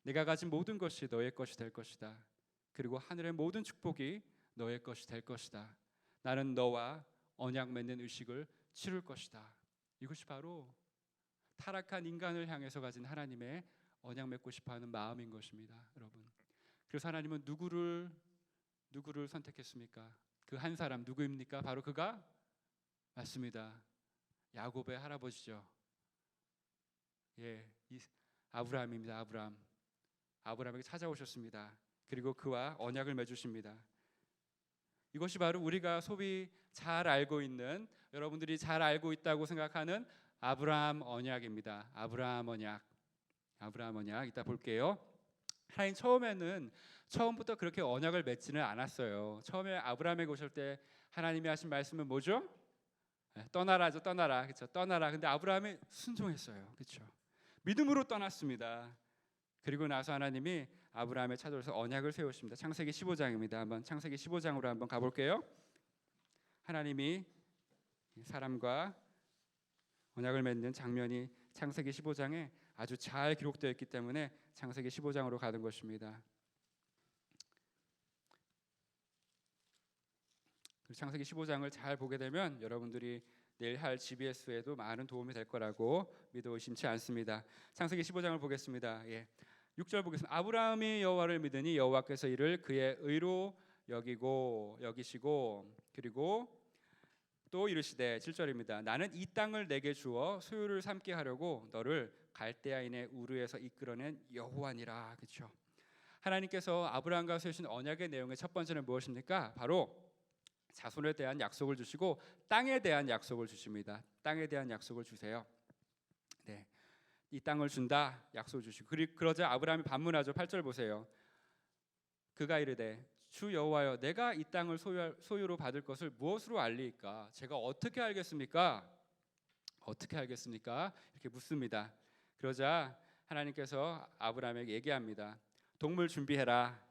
내가 가진 모든 것이 너의 것이 될 것이다. 그리고 하늘의 모든 축복이 너의 것이 될 것이다. 나는 너와 언약 맺는 의식을 치룰 것이다. 이것이 바로 타락한 인간을 향해서 가진 하나님의 언약 맺고 싶어하는 마음인 것입니다, 여러분. 그래서 하나님은 누구를 선택했습니까? 그 한 사람 누구입니까? 바로 그가 맞습니다. 야곱의 할아버지죠. 이 아브라함입니다. 아브라함에게 찾아오셨습니다. 그리고 그와 언약을 맺으십니다. 이것이 바로 우리가 소위 잘 알고 있는, 여러분들이 잘 알고 있다고 생각하는 아브라함 언약입니다. 아브라함 언약 이따 볼게요. 하나님 처음부터 그렇게 언약을 맺지는 않았어요. 처음에 아브라함에게 오실 때 하나님이 하신 말씀은 뭐죠? 떠나라죠. 떠나라. 그렇죠? 떠나라. 근데 아브라함이 순종했어요. 그렇죠? 믿음으로 떠났습니다. 그리고 나서 하나님이 아브라함을 찾아오셔서 언약을 세우십니다. 창세기 15장입니다. 한번 창세기 15장으로 한번 가볼게요. 하나님이 사람과 언약을 맺는 장면이 창세기 15장에 아주 잘 기록되어 있기 때문에 창세기 15장으로 가는 것입니다. 창세기 15장을 잘 보게 되면 여러분들이 내일 할 GBS에도 많은 도움이 될 거라고 믿어 의심치 않습니다. 창세기 15장을 보겠습니다. 6절 보겠습니다. 아브라함이 여호와를 믿으니 여호와께서 이를 그의 의로 여기시고 그리고 또 이르시되 7절입니다. 나는 이 땅을 내게 주어 소유를 삼게 하려고 너를 갈대아인의 우르에서 이끌어낸 여호와니라. 그렇죠? 하나님께서 아브라함과 세우신 언약의 내용의 첫 번째는 무엇입니까? 바로 자손에 대한 약속을 주시고 땅에 대한 약속을 주십니다. 땅에 대한 약속을 주세요. 네, 이 땅을 준다 약속을 주시고 그러자 아브라함이 반문하죠. 8절 보세요. 그가 이르되 주 여호와여 내가 이 땅을 소유로 받을 것을 무엇으로 알리이까? 제가 어떻게 알겠습니까? 이렇게 묻습니다. 그러자 하나님께서 아브라함에게 얘기합니다. 동물 준비해라.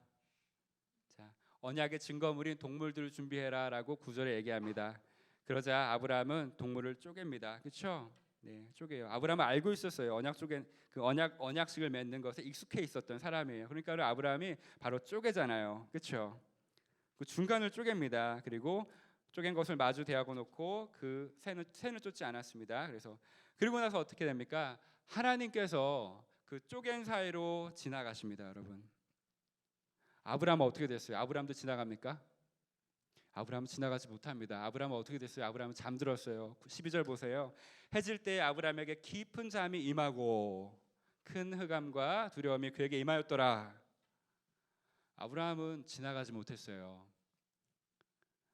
언약의 증거물인 동물들을 준비해라라고 9절에 얘기합니다. 그러자 아브라함은 동물을 쪼갭니다. 그렇죠? 네, 쪼개요. 아브라함은 알고 있었어요. 언약식을 맺는 것에 익숙해 있었던 사람이에요. 그러니까 아브라함이 바로 쪼개잖아요. 그렇죠? 그 중간을 쪼갭니다. 그리고 쪼갠 것을 마주 대하고 놓고 그 새는 쫓지 않았습니다. 그리고 나서 어떻게 됩니까? 하나님께서 그 쪼갠 사이로 지나가십니다, 여러분. 아브라함은 어떻게 됐어요? 아브라함도 지나갑니까? 아브라함은 지나가지 못합니다. 아브라함은 어떻게 됐어요? 아브라함은 잠들었어요. 12절 보세요. 해질 때 아브라함에게 깊은 잠이 임하고 큰 흑암과 두려움이 그에게 임하였더라. 아브라함은 지나가지 못했어요.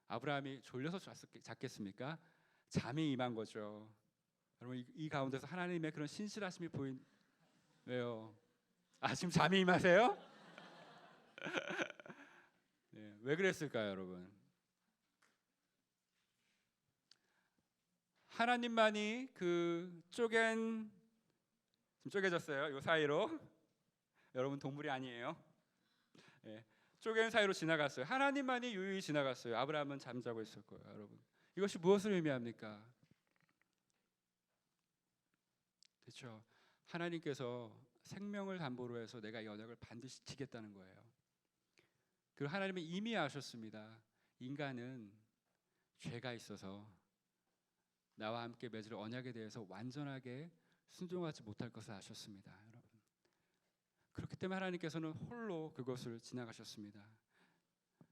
아브라함이 졸려서 잤겠습니까? 잠이 임한 거죠. 여러분 이 가운데서 하나님의 그런 신실하심이 왜요? 지금 잠이 임하세요? 네, 왜 그랬을까요, 여러분? 하나님만이 그 지금 쪼개졌어요. 이 사이로. 여러분 동물이 아니에요. 쪼갠 사이로 지나갔어요. 하나님만이 유유히 지나갔어요. 아브라함은 잠자고 있을 거예요, 여러분. 이것이 무엇을 의미합니까? 그렇죠. 하나님께서 생명을 담보로 해서 내가 이 언약을 반드시 지키겠다는 거예요. 그리고 하나님은 이미 아셨습니다. 인간은 죄가 있어서 나와 함께 맺을 언약에 대해서 완전하게 순종하지 못할 것을 아셨습니다, 여러분. 그렇기 때문에 하나님께서는 홀로 그것을 지나가셨습니다.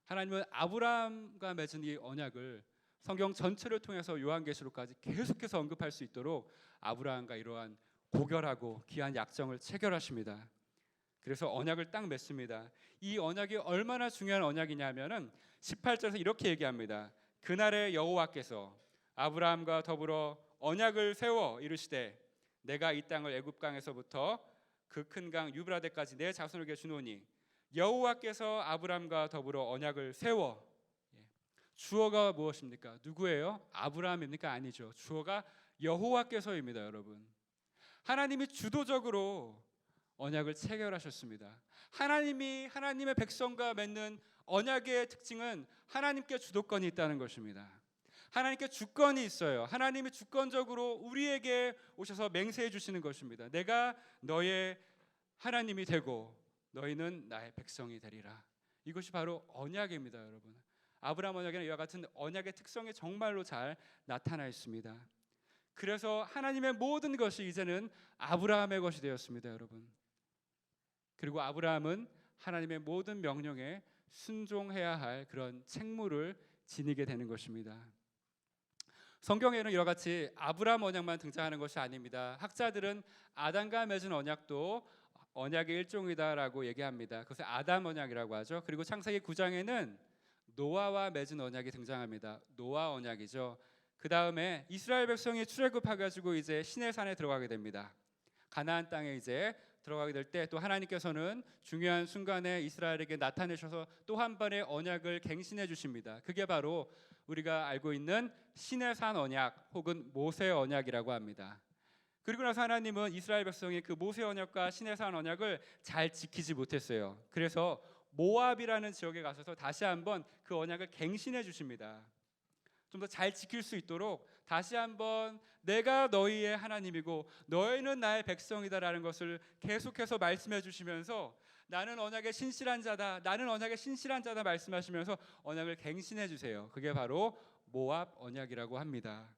하나님은 아브라함과 맺은 이 언약을 성경 전체를 통해서 요한계시록까지 계속해서 언급할 수 있도록 아브라함과 이러한 고결하고 귀한 약정을 체결하십니다. 그래서 언약을 딱 맺습니다. 이 언약이 얼마나 중요한 언약이냐면은 18절에서 이렇게 얘기합니다. 그날에 여호와께서 아브라함과 더불어 언약을 세워 이르시되 내가 이 땅을 애굽 강에서부터 그 큰 강 유브라데까지 내 자손에게 주노니 여호와께서 아브라함과 더불어 언약을 세워. 주어가 무엇입니까? 누구예요? 아브라함입니까? 아니죠. 주어가 여호와께서입니다, 여러분. 하나님이 주도적으로 언약을 체결하셨습니다. 하나님이 하나님의 백성과 맺는 언약의 특징은 하나님께 주도권이 있다는 것입니다. 하나님께 주권이 있어요. 하나님이 주권적으로 우리에게 오셔서 맹세해 주시는 것입니다. 내가 너의 하나님이 되고 너희는 나의 백성이 되리라. 이것이 바로 언약입니다, 여러분. 아브라함 언약에는 이와 같은 언약의 특성이 정말로 잘 나타나 있습니다. 그래서 하나님의 모든 것이 이제는 아브라함의 것이 되었습니다, 여러분. 그리고 아브라함은 하나님의 모든 명령에 순종해야 할 그런 책무를 지니게 되는 것입니다. 성경에는 이와 같이 아브라함 언약만 등장하는 것이 아닙니다. 학자들은 아담과 맺은 언약도 언약의 일종이다라고 얘기합니다. 그것을 아담 언약이라고 하죠. 그리고 창세기 9장에는 노아와 맺은 언약이 등장합니다. 노아 언약이죠. 그 다음에 이스라엘 백성이 출애굽해가지고 이제 시내산에 들어가게 됩니다. 가나안 땅에 이제 들어가게 될 때 또 하나님께서는 중요한 순간에 이스라엘에게 나타내셔서 또 한 번의 언약을 갱신해 주십니다. 그게 바로 우리가 알고 있는 시내산 언약 혹은 모세 언약이라고 합니다. 그리고 나서 하나님은 이스라엘 백성이 그 모세 언약과 시내산 언약을 잘 지키지 못했어요. 그래서 모압이라는 지역에 가셔서 다시 한번 그 언약을 갱신해 주십니다. 좀 더 잘 지킬 수 있도록 다시 한번 내가 너희의 하나님이고 너희는 나의 백성이다라는 것을 계속해서 말씀해 주시면서 나는 언약의 신실한 자다, 나는 언약의 신실한 자다 말씀하시면서 언약을 갱신해 주세요. 그게 바로 모압 언약이라고 합니다.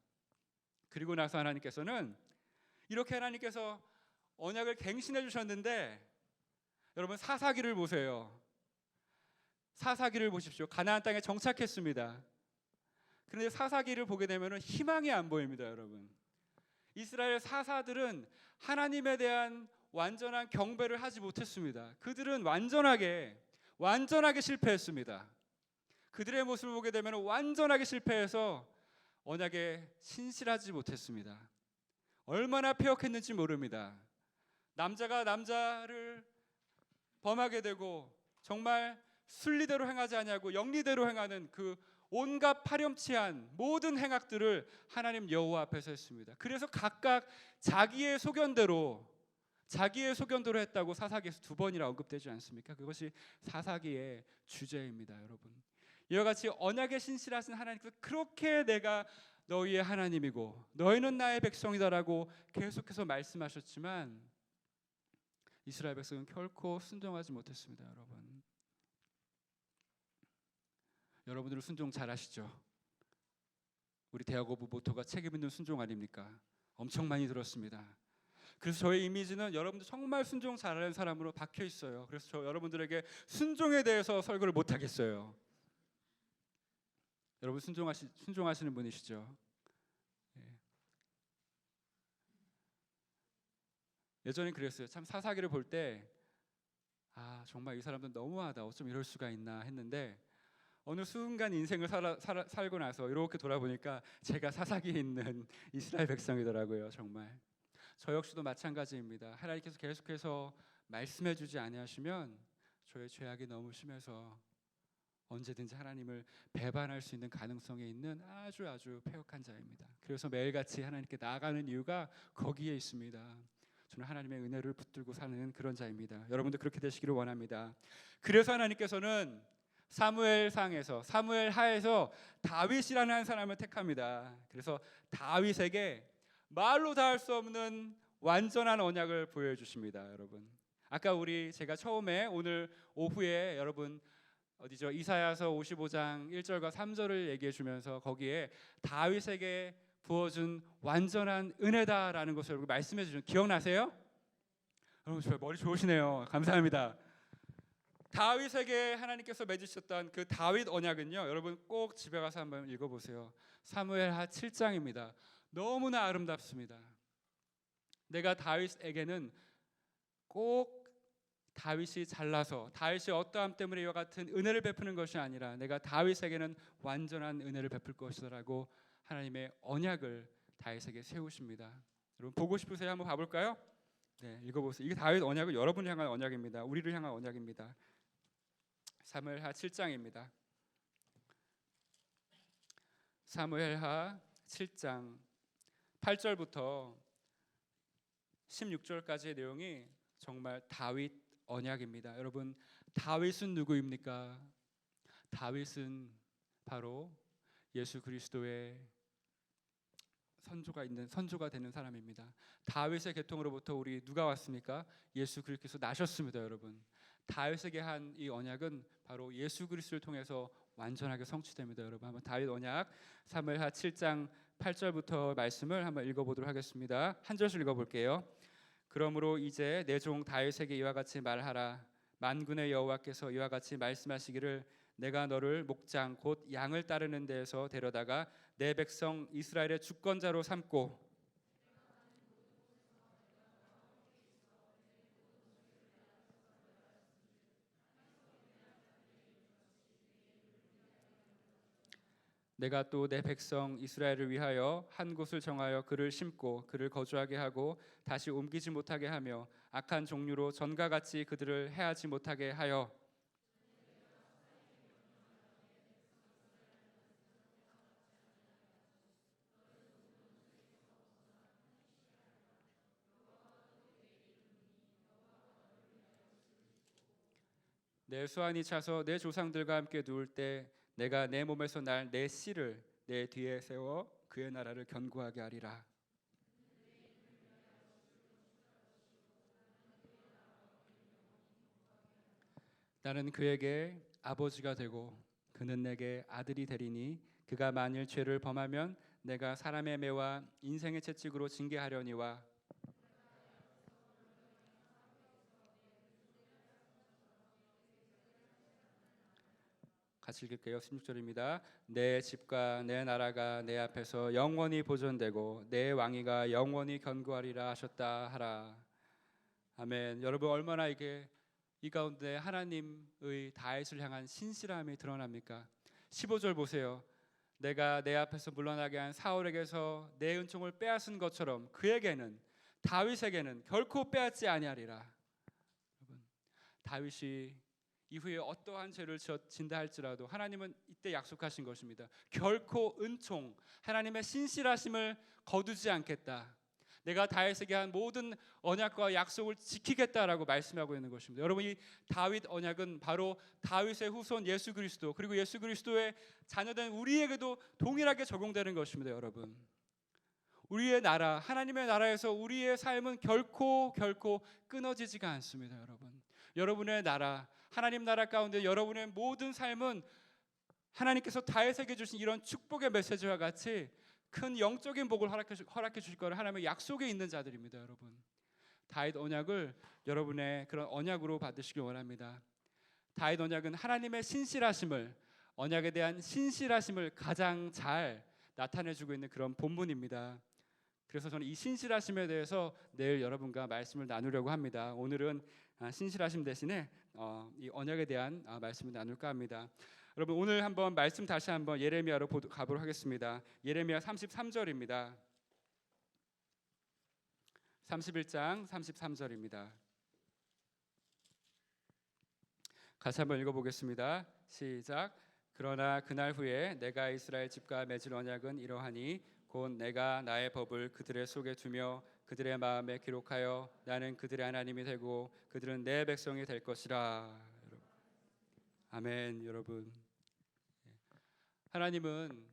그리고 나서 하나님께서는 이렇게 하나님께서 언약을 갱신해 주셨는데 여러분 사사기를 보세요. 사사기를 보십시오. 가나안 땅에 정착했습니다. 그런데 사사기를 보게 되면 희망이 안 보입니다, 여러분. 이스라엘 사사들은 하나님에 대한 완전한 경배를 하지 못했습니다. 그들은 완전하게 실패했습니다. 그들의 모습을 보게 되면 완전하게 실패해서 언약에 신실하지 못했습니다. 얼마나 패역했는지 모릅니다. 남자가 남자를 범하게 되고 정말 순리대로 행하지 아니하고 영리대로 행하는 그 온갖 파렴치한 모든 행악들을 하나님 여호와 앞에서 했습니다. 그래서 각각 자기의 소견대로 했다고 사사기에서 2번이나 언급되지 않습니까? 그것이 사사기의 주제입니다, 여러분. 이와 같이 언약에 신실하신 하나님께서 그렇게 내가 너희의 하나님이고 너희는 나의 백성이다라고 계속해서 말씀하셨지만 이스라엘 백성은 결코 순종하지 못했습니다, 여러분. 여러분들은 순종 잘하시죠? 우리 대학어부 모토가 책임 있는 순종 아닙니까? 엄청 많이 들었습니다. 그래서 저의 이미지는 여러분들 정말 순종 잘하는 사람으로 박혀 있어요. 그래서 저 여러분들에게 순종에 대해서 설교를 못 하겠어요. 여러분 순종하시는 분이시죠? 예전에 그랬어요. 참 사사기를 볼 때 정말 이 사람들 너무하다. 어쩜 이럴 수가 있나 했는데 어느 순간 인생을 살고 나서 이렇게 돌아보니까 제가 사사기에 있는 이스라엘 백성이더라고요. 정말 저 역시도 마찬가지입니다. 하나님께서 계속해서 말씀해 주지 아니하시면 저의 죄악이 너무 심해서 언제든지 하나님을 배반할 수 있는 가능성에 있는 아주 패역한 자입니다. 그래서 매일같이 하나님께 나아가는 이유가 거기에 있습니다. 저는 하나님의 은혜를 붙들고 사는 그런 자입니다. 여러분도 그렇게 되시기를 원합니다. 그래서 하나님께서는 사무엘 하에서 다윗이라는 한 사람을 택합니다. 그래서 다윗에게 말로 다 할 수 없는 완전한 언약을 보여주십니다. 여러분, 아까 제가 처음에 오늘 오후에 여러분 어디죠? 이사야서 55장 1절과 3절을 얘기해 주면서 거기에 다윗에게 부어준 완전한 은혜다라는 것을 여러분 말씀해 주신 기억나세요? 여러분 저 머리 좋으시네요. 감사합니다. 다윗에게 하나님께서 맺으셨던 그 다윗 언약은요, 여러분 꼭 집에 가서 한번 읽어보세요. 사무엘하 7장입니다. 너무나 아름답습니다. 내가 다윗에게는 꼭 다윗이 잘나서 다윗이 어떠함 때문에 이와 같은 은혜를 베푸는 것이 아니라 내가 다윗에게는 완전한 은혜를 베풀 것이라고 하나님의 언약을 다윗에게 세우십니다. 여러분 보고 싶으세요? 한번 봐볼까요? 네, 읽어보세요. 이게 다윗 언약은 여러분을 향한 언약입니다. 우리를 향한 언약입니다. 사무엘하 7장입니다. 사무엘하 7장 8절부터 16절까지의 내용이 정말 다윗 언약입니다. 여러분, 다윗은 누구입니까? 다윗은 바로 예수 그리스도의 선조가 되는 사람입니다. 다윗의 계통으로부터 우리 누가 왔습니까? 예수 그리스도께서 나셨습니다. 여러분, 다윗에게 한 이 언약은 바로 예수 그리스도를 통해서 완전하게 성취됩니다. 여러분, 한번 다윗 언약 사무엘하 7장 8절부터 말씀을 한번 읽어보도록 하겠습니다. 한 절씩 읽어볼게요. 그러므로 이제 내 종 다윗에게 이와 같이 말하라. 만군의 여호와께서 이와 같이 말씀하시기를 내가 너를 목장 곧 양을 따르는 데에서 데려다가 내 백성 이스라엘의 주권자로 삼고 내가 또 내 백성 이스라엘을 위하여 한 곳을 정하여 그를 심고 그를 거주하게 하고 다시 옮기지 못하게 하며 악한 종류로 전과 같이 그들을 해하지 못하게 하여 내 수완이 차서 내 조상들과 함께 누울 때 내가 내 몸에서 날 내 씨를 내 뒤에 세워 그의 나라를 견고하게 하리라. 나는 그에게 아버지가 되고 그는 내게 아들이 되리니 그가 만일 죄를 범하면 내가 사람의 매와 인생의 채찍으로 징계하려니와 같이 읽을게요. 16절입니다. 내 집과 내 나라가 내 앞에서 영원히 보존되고 내 왕위가 영원히 견고하리라 하셨다 하라. 아멘. 여러분 얼마나 이 가운데 하나님의 다윗을 향한 신실함이 드러납니까? 15절 보세요. 내가 내 앞에서 물러나게 한 사울에게서 내 은총을 빼앗은 것처럼 그에게는 다윗에게는 결코 빼앗지 아니하리라. 여러분, 다윗이 이후에 어떠한 죄를 진다 할지라도 하나님은 이때 약속하신 것입니다. 결코 은총, 하나님의 신실하심을 거두지 않겠다. 내가 다윗에게 한 모든 언약과 약속을 지키겠다라고 말씀하고 있는 것입니다. 여러분, 이 다윗 언약은 바로 다윗의 후손 예수 그리스도 그리고 예수 그리스도의 자녀된 우리에게도 동일하게 적용되는 것입니다. 여러분, 우리의 나라, 하나님의 나라에서 우리의 삶은 결코 끊어지지가 않습니다. 여러분의 나라, 하나님 나라 가운데 여러분의 모든 삶은 하나님께서 다윗에게 주신 이런 축복의 메시지와 같이 큰 영적인 복을 허락해 주실 거를 하나님의 약속에 있는 자들입니다. 여러분, 다윗 언약을 여러분의 그런 언약으로 받으시길 원합니다. 다윗 언약은 하나님의 신실하심을, 언약에 대한 신실하심을 가장 잘 나타내주고 있는 그런 본문입니다. 그래서 저는 이 신실하심에 대해서 내일 여러분과 말씀을 나누려고 합니다. 오늘은 신실하심 대신에 이 언약에 대한 말씀을 나눌까 합니다. 여러분, 오늘 한번 말씀 다시 한번 예레미야로 가보도록 하겠습니다. 예레미야 33절입니다. 31장 33절입니다. 같이 한번 읽어보겠습니다. 시작. 그러나 그날 후에 내가 이스라엘 집과 맺을 언약은 이러하니 곧 내가 나의 법을 그들의 속에 두며 그들의 마음에 기록하여 나는 그들의 하나님이 되고 그들은 내 백성이 될 것이라. 아멘. 여러분, 하나님은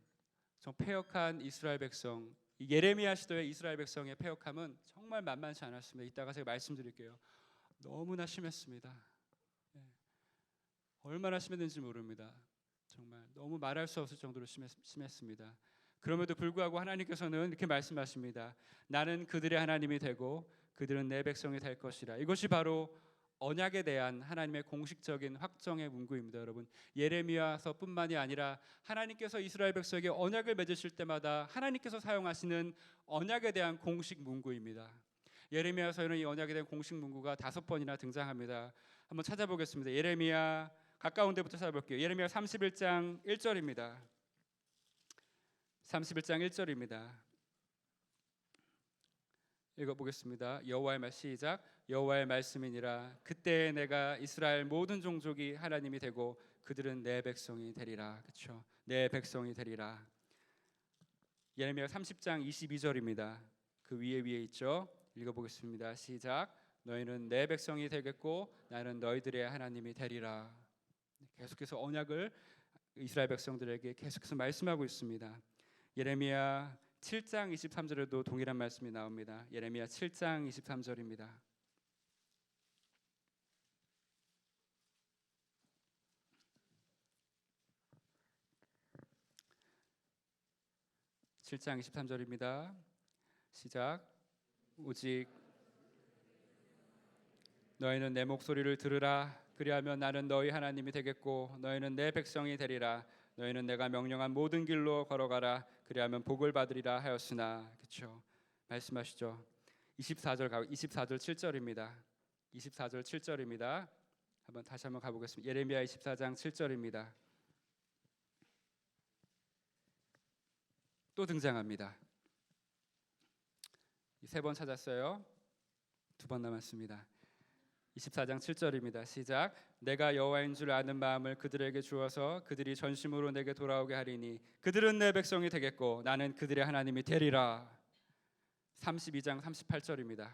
정 패역한 이스라엘 백성, 이 예레미야 시대의 이스라엘 백성의 패역함은 정말 만만치 않았습니다. 이따가 제가 말씀드릴게요. 너무나 심했습니다. 얼마나 심했는지 모릅니다. 정말 너무 말할 수 없을 정도로 심했습니다. 그럼에도 불구하고 하나님께서는 이렇게 말씀하십니다. 나는 그들의 하나님이 되고 그들은 내 백성이 될 것이라. 이것이 바로 언약에 대한 하나님의 공식적인 확정의 문구입니다. 여러분, 예레미야서뿐만이 아니라 하나님께서 이스라엘 백성에게 언약을 맺으실 때마다 하나님께서 사용하시는 언약에 대한 공식 문구입니다. 예레미야서에는 이 언약에 대한 공식 문구가 5번이나 등장합니다. 한번 찾아보겠습니다. 예레미야 가까운 데부터 찾아볼게요. 예레미야 31장 1절입니다. 31장 1절입니다. 읽어보겠습니다. 여호와의 말 시작. 여호와의 말씀이니라. 그때 내가 이스라엘 모든 종족이 하나님이 되고 그들은 내 백성이 되리라. 그렇죠? 내 백성이 되리라. 예레미야 30장 22절입니다. 그 위에 있죠. 읽어보겠습니다. 시작. 너희는 내 백성이 되겠고 나는 너희들의 하나님이 되리라. 계속해서 언약을 이스라엘 백성들에게 계속해서 말씀하고 있습니다. 예레미야 7장 23절에도 동일한 말씀이 나옵니다. 예레미야 7장 23절입니다. (7장 23절입니다) 시작. 오직 너희는 내 목소리를 들으라. 그리하면 나는 너희 하나님이 되겠고 너희는 내 백성이 되리라. 너희는 내가 명령한 모든 길로 걸어가라. 그리하면 복을 받으리라 하였으나. 그렇죠? 말씀하시죠. 24절 7절입니다. 24절 7절입니다. 다시 한번 가보겠습니다. 예레미야 24장 7절입니다. 또 등장합니다. 3번 찾았어요. 2번 남았습니다. 24장 7절입니다. 시작. 내가 여호와인 줄 아는 마음을 그들에게 주어서 그들이 전심으로 내게 돌아오게 하리니 그들은 내 백성이 되겠고 나는 그들의 하나님이 되리라. 32장 38절입니다.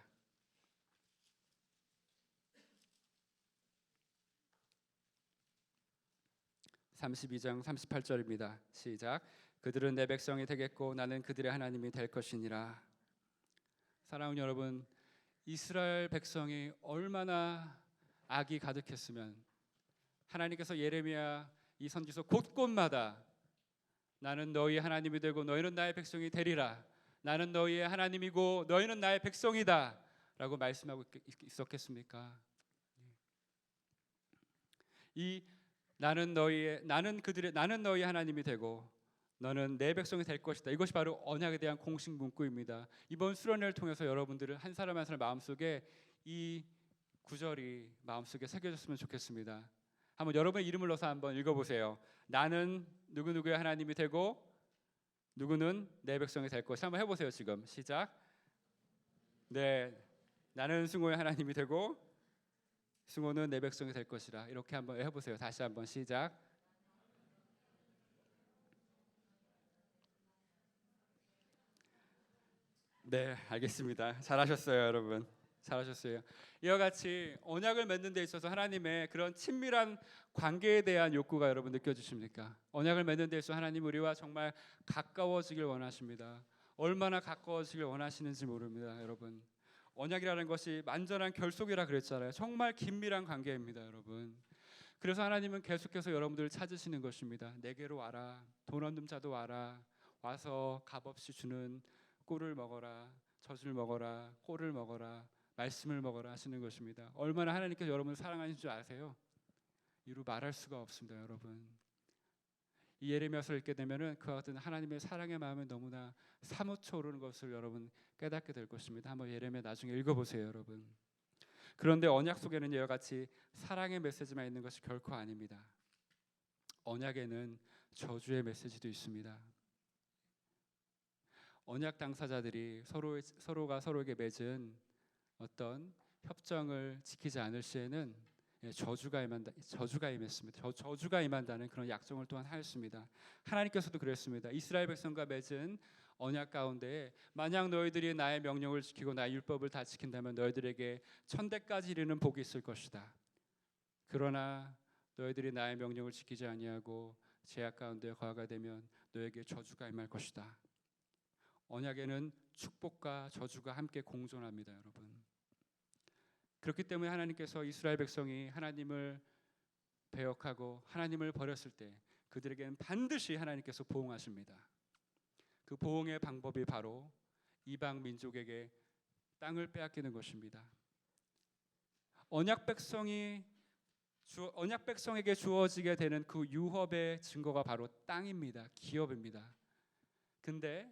32장 38절입니다. 시작. 그들은 내 백성이 되겠고 나는 그들의 하나님이 될 것이니라. 사랑하는 여러분, 이스라엘 백성이 얼마나 악이 가득했으면 하나님께서 예레미야 이 선지서 곳곳마다 나는 너희 하나님이 되고 너희는 나의 백성이 되리라. 나는 너희의 하나님이고 너희는 나의 백성이다 라고 말씀하고 있었겠습니까? 이 나는 너희의 하나님이 되고 너는 내 백성이 될 것이다. 이것이 바로 언약에 대한 공식 문구입니다. 이번 수련회를 통해서 여러분들을 한 사람 한 사람 마음속에 이 구절이 마음속에 새겨졌으면 좋겠습니다. 한번 여러분의 이름을 넣어서 한번 읽어보세요. 나는 누구누구의 하나님이 되고 누구는 내 백성이 될 것이다. 한번 해보세요. 지금 시작. 네, 나는 승호의 하나님이 되고 승호는 내 백성이 될 것이라. 이렇게 한번 해보세요. 다시 한번 시작. 네, 알겠습니다. 잘하셨어요, 여러분. 잘하셨어요. 이와 같이 언약을 맺는 데 있어서 하나님의 그런 친밀한 관계에 대한 욕구가 여러분 느껴지십니까? 언약을 맺는 데 있어서 하나님 우리와 정말 가까워지길 원하십니다. 얼마나 가까워지길 원하시는지 모릅니다, 여러분. 언약이라는 것이 완전한 결속이라 그랬잖아요. 정말 긴밀한 관계입니다, 여러분. 그래서 하나님은 계속해서 여러분들을 찾으시는 것입니다. 내게로 와라. 돈 없는 자도 와라. 와서 값없이 주는 꿀을 먹어라. 젖을 먹어라. 꼴을 먹어라. 말씀을 먹어라 하시는 것입니다. 얼마나 하나님께서 여러분을 사랑하시는 줄 아세요? 이루 말할 수가 없습니다, 여러분. 이 예레미야서를 읽게 되면은 그와 같은 하나님의 사랑의 마음이 너무나 사무쳐 오르는 것을 여러분 깨닫게 될 것입니다. 한번 예레미야 나중에 읽어보세요, 여러분. 그런데 언약 속에는 이와 같이 사랑의 메시지만 있는 것이 결코 아닙니다. 언약에는 저주의 메시지도 있습니다. 언약 당사자들이 서로가 서로에게 맺은 어떤 협정을 지키지 않을 시에는 저주가 임했습니다. 저주가 임한다는 그런 약정을 또한 하였습니다. 하나님께서도 그랬습니다. 이스라엘 백성과 맺은 언약 가운데 만약 너희들이 나의 명령을 지키고 나의 율법을 다 지킨다면 너희들에게 천대까지 이르는 복이 있을 것이다. 그러나 너희들이 나의 명령을 지키지 아니하고 죄악 가운데 거하게 되면 너에게 저주가 임할 것이다. 언약에는 축복과 저주가 함께 공존합니다, 여러분. 그렇기 때문에 하나님께서 이스라엘 백성이 하나님을 배역하고 하나님을 버렸을 때 그들에게는 반드시 하나님께서 보응하십니다. 그 보응의 방법이 바로 이방 민족에게 땅을 빼앗기는 것입니다. 언약 백성에게 주어지게 되는 그 유업의 증거가 바로 땅입니다. 기업입니다. 근데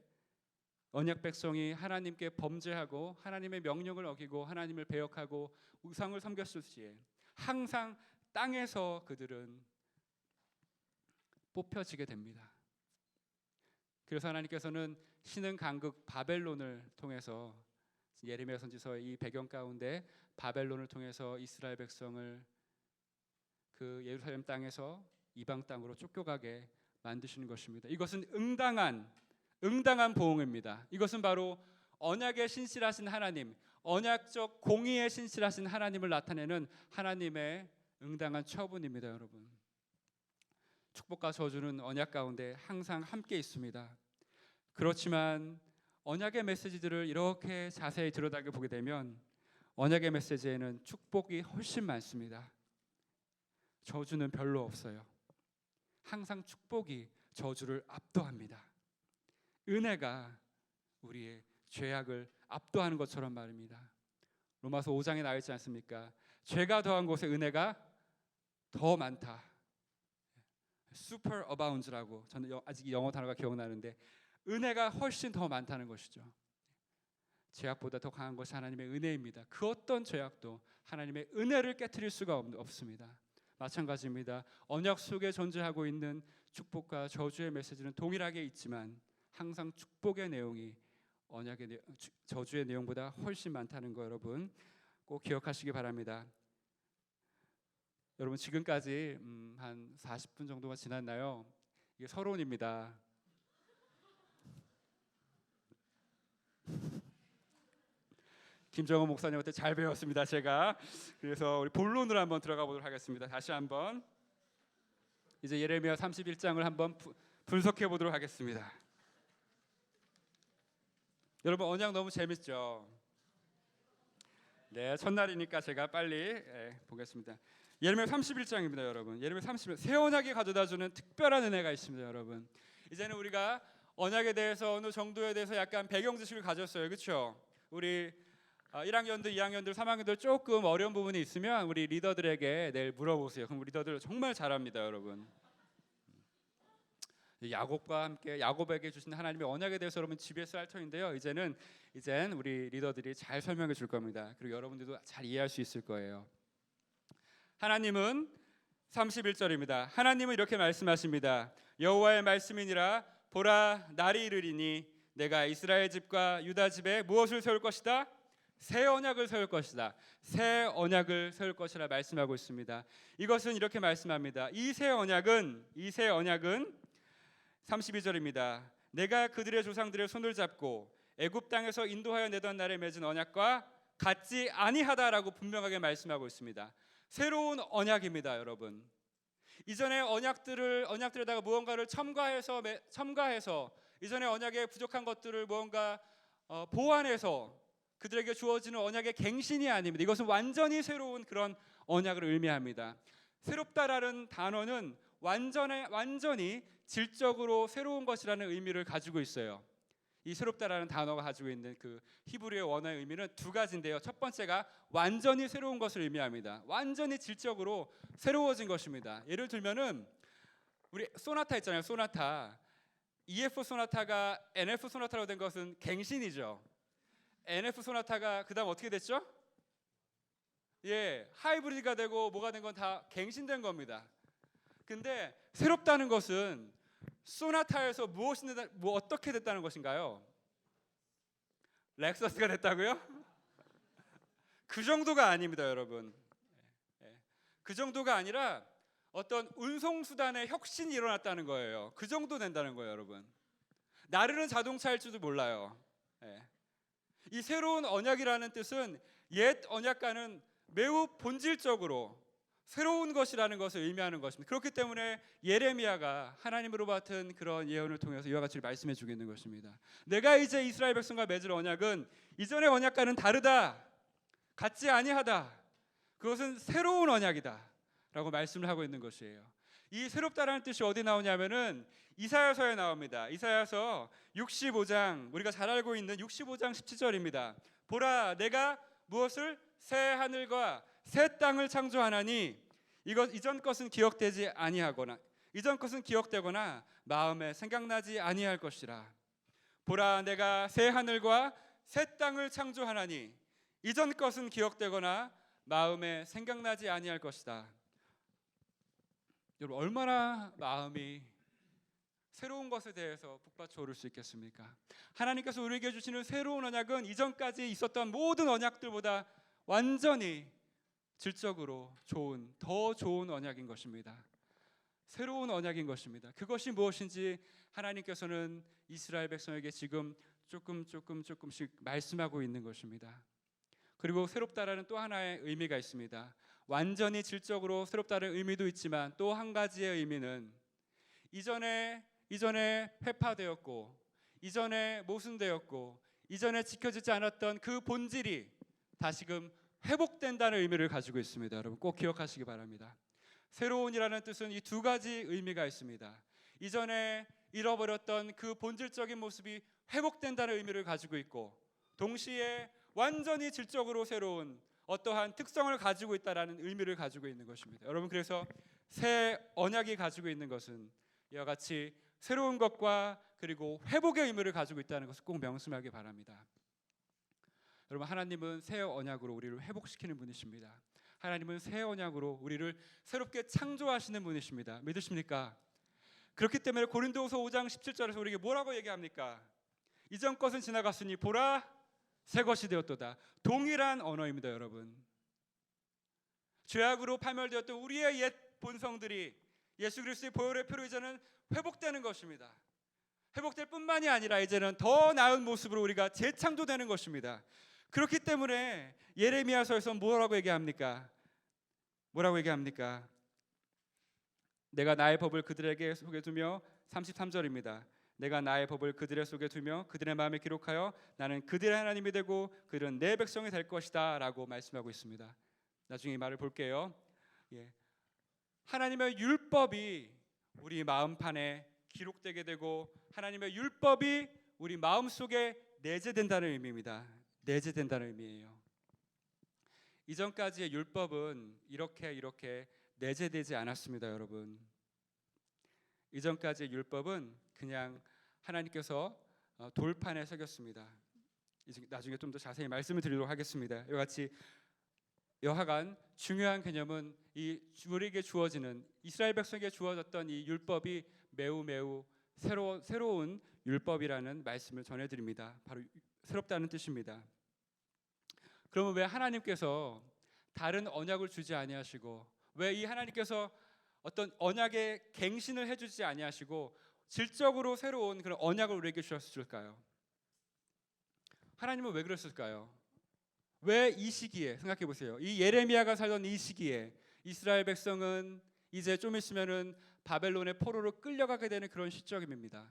언약 백성이 하나님께 범죄하고 하나님의 명령을 어기고 하나님을 배역하고 우상을 섬겼을 시에 항상 땅에서 그들은 뽑혀지게 됩니다. 그래서 하나님께서는 신흥 강국 바벨론을 통해서 예레미야 선지서의 이 배경 가운데 바벨론을 통해서 이스라엘 백성을 그 예루살렘 땅에서 이방 땅으로 쫓겨가게 만드시는 것입니다. 이것은 응당한 보응입니다. 이것은 바로 언약의 신실하신 하나님, 언약적 공의의 신실하신 하나님을 나타내는 하나님의 응당한 처분입니다, 여러분. 축복과 저주는 언약 가운데 항상 함께 있습니다. 그렇지만 언약의 메시지들을 이렇게 자세히 들여다보게 보게 되면 언약의 메시지에는 축복이 훨씬 많습니다. 저주는 별로 없어요. 항상 축복이 저주를 압도합니다. 은혜가 우리의 죄악을 압도하는 것처럼 말입니다. 로마서 5장에 나와 있지 않습니까? 죄가 더한 곳에 은혜가 더 많다. super abounds라고, 저는 아직 영어 단어가 기억나는데 은혜가 훨씬 더 많다는 것이죠. 죄악보다 더 강한 것이 하나님의 은혜입니다. 그 어떤 죄악도 하나님의 은혜를 깨트릴 수가 없습니다. 마찬가지입니다. 언약 속에 존재하고 있는 축복과 저주의 메시지는 동일하게 있지만 항상 축복의 내용이 저주의 내용보다 훨씬 많다는 거 여러분 꼭 기억하시기 바랍니다. 여러분 지금까지 한 40분 정도가 지났나요? 이게 서론입니다. 김정은 목사님한테 잘 배웠습니다, 제가. 그래서 우리 본론으로 한번 들어가 보도록 하겠습니다. 다시 한번 이제 예레미야 31장을 한번 분석해 보도록 하겠습니다. 여러분 언약 너무 재밌죠? 네, 첫날이니까 제가 빨리 보겠습니다. 예레미야 31장입니다, 여러분. 예레미야 31장 새 언약이 가져다주는 특별한 은혜가 있습니다, 여러분. 이제는 우리가 언약에 대해서 어느 정도에 대해서 약간 배경 지식을 가졌어요, 그렇죠? 우리 1학년들, 2학년들, 3학년들 조금 어려운 부분이 있으면 우리 리더들에게 내일 물어보세요. 그럼 우리 리더들 정말 잘합니다, 여러분. 야곱과 함께 야곱에게 주신 하나님의 언약에 대해서 여러분 GBS 할 터인데요. 이제는 우리 리더들이 잘 설명해 줄 겁니다. 그리고 여러분들도 잘 이해할 수 있을 거예요. 하나님은 31절입니다. 하나님은 이렇게 말씀하십니다. 여호와의 말씀이니라 보라 날이 이르리니 내가 이스라엘 집과 유다 집에 무엇을 세울 것이다? 새 언약을 세울 것이다. 새 언약을 세울 것이라 말씀하고 있습니다. 이것은 이렇게 말씀합니다. 이 새 언약은 32절입니다. 내가 그들의 조상들의 손을 잡고 애굽 땅에서 인도하여 내던 날에 맺은 언약과 같지 아니하다라고 분명하게 말씀하고 있습니다. 새로운 언약입니다, 여러분. 이전의 언약들에다가 무언가를 첨가해서 이전의 언약에 부족한 것들을 무언가 보완해서 그들에게 주어지는 언약의 갱신이 아닙니다. 이것은 완전히 새로운 그런 언약을 의미합니다. 새롭다라는 단어는 완전히 질적으로 새로운 것이라는 의미를 가지고 있어요. 이 새롭다라는 단어가 가지고 있는 그 히브리의 원어의 의미는 두 가지인데요. 첫 번째가 완전히 새로운 것을 의미합니다. 완전히 질적으로 새로워진 것입니다. 예를 들면은 우리 소나타 있잖아요. 소나타. EF 소나타가 NF 소나타로 된 것은 갱신이죠. NF 소나타가 그다음 어떻게 됐죠? 하이브리드가 되고 뭐가 된 건 다 갱신된 겁니다. 근데 새롭다는 것은 소나타에서 어떻게 됐다는 것인가요? 렉서스가 됐다고요? 그 정도가 아닙니다, 여러분. 그 정도가 아니라 어떤 운송수단의 혁신이 일어났다는 거예요. 그 정도 된다는 거예요, 여러분. 나르는 자동차일지도 몰라요. 예. 이 새로운 언약이라는 뜻은 옛 언약과는 매우 본질적으로 새로운 것이라는 것을 의미하는 것입니다. 그렇기 때문에 예레미야가 하나님으로 받은 그런 예언을 통해서 이와 같이 말씀해 주고 있는 것입니다. 내가 이제 이스라엘 백성과 맺을 언약은 이전의 언약과는 다르다, 같지 아니하다. 그것은 새로운 언약이다 라고 말씀을 하고 있는 것이에요. 이 새롭다라는 뜻이 어디 나오냐면은 이사야서에 나옵니다. 이사야서 65장, 우리가 잘 알고 있는 65장 17절입니다. 보라, 내가 무엇을 새 하늘과 새 땅을 창조하나니 이것 이전 것은 기억되지 아니하거나 이전 것은 기억되거나 마음에 생각나지 아니할 것이라. 보라, 내가 새 하늘과 새 땅을 창조하나니 이전 것은 기억되거나 마음에 생각나지 아니할 것이다. 여러분, 얼마나 마음이 새로운 것에 대해서 북받쳐 오를 수 있겠습니까? 하나님께서 우리에게 주시는 새로운 언약은 이전까지 있었던 모든 언약들보다 완전히 질적으로 좋은, 더 좋은 언약인 것입니다. 새로운 언약인 것입니다. 그것이 무엇인지 하나님께서는 이스라엘 백성에게 지금 조금씩 말씀하고 있는 것입니다. 그리고 새롭다라는 또 하나의 의미가 있습니다. 완전히 질적으로 새롭다는 의미도 있지만 또 한 가지의 의미는 이전에 회파되었고 이전에 모순되었고 이전에 지켜지지 않았던 그 본질이 다시금 회복된다는 의미를 가지고 있습니다. 여러분 꼭 기억하시기 바랍니다. 새로운이라는 뜻은 이 두 가지 의미가 있습니다. 이전에 잃어버렸던 그 본질적인 모습이 회복된다는 의미를 가지고 있고 동시에 완전히 질적으로 새로운 어떠한 특성을 가지고 있다라는 의미를 가지고 있는 것입니다. 여러분 그래서 새 언약이 가지고 있는 것은 이와 같이 새로운 것과 그리고 회복의 의미를 가지고 있다는 것을 꼭 명심하기 바랍니다. 여러분 하나님은 새 언약으로 우리를 회복시키는 분이십니다. 하나님은 새 언약으로 우리를 새롭게 창조하시는 분이십니다. 믿으십니까? 그렇기 때문에 고린도후서 5장 17절에서 우리에게 뭐라고 얘기합니까? 이전 것은 지나갔으니 보라 새 것이 되었도다. 동일한 언어입니다. 여러분 죄악으로 파멸되었던 우리의 옛 본성들이 예수 그리스도의 보혈의 피로 이제는 회복되는 것입니다. 회복될 뿐만이 아니라 이제는 더 나은 모습으로 우리가 재창조되는 것입니다. 그렇기 때문에 예레미야서에서 뭐라고 얘기합니까? 내가 나의 법을 그들에게 속에 두며 33절입니다. 내가 나의 법을 그들의 속에 두며 그들의 마음에 기록하여 나는 그들의 하나님이 되고 그들은 내 백성이 될 것이다 라고 말씀하고 있습니다. 나중에 이 말을 볼게요. 하나님의 율법이 우리 마음판에 기록되게 되고 하나님의 율법이 우리 마음속에 내재된다는 의미입니다. 내재된다는 의미예요. 이전까지의 율법은 이렇게 내재되지 않았습니다. 여러분 이전까지의 율법은 그냥 하나님께서 돌판에 새겼습니다. 나중에 좀 더 자세히 말씀을 드리도록 하겠습니다. 이와 같이 여하간 중요한 개념은 이 우리에게 주어지는 이스라엘 백성에게 주어졌던 이 율법이 매우 새로운 율법이라는 말씀을 전해드립니다. 바로 새롭다는 뜻입니다. 그러면 왜 하나님께서 다른 언약을 주지 아니하시고 왜 이 하나님께서 어떤 언약의 갱신을 해주지 아니하시고 질적으로 새로운 그런 언약을 우리에게 주셨을까요? 하나님은 왜 그랬을까요? 왜 이 시기에 생각해 보세요. 이 예레미야가 살던 이 시기에 이스라엘 백성은 이제 좀 있으면은 바벨론의 포로로 끌려가게 되는 그런 시점입니다.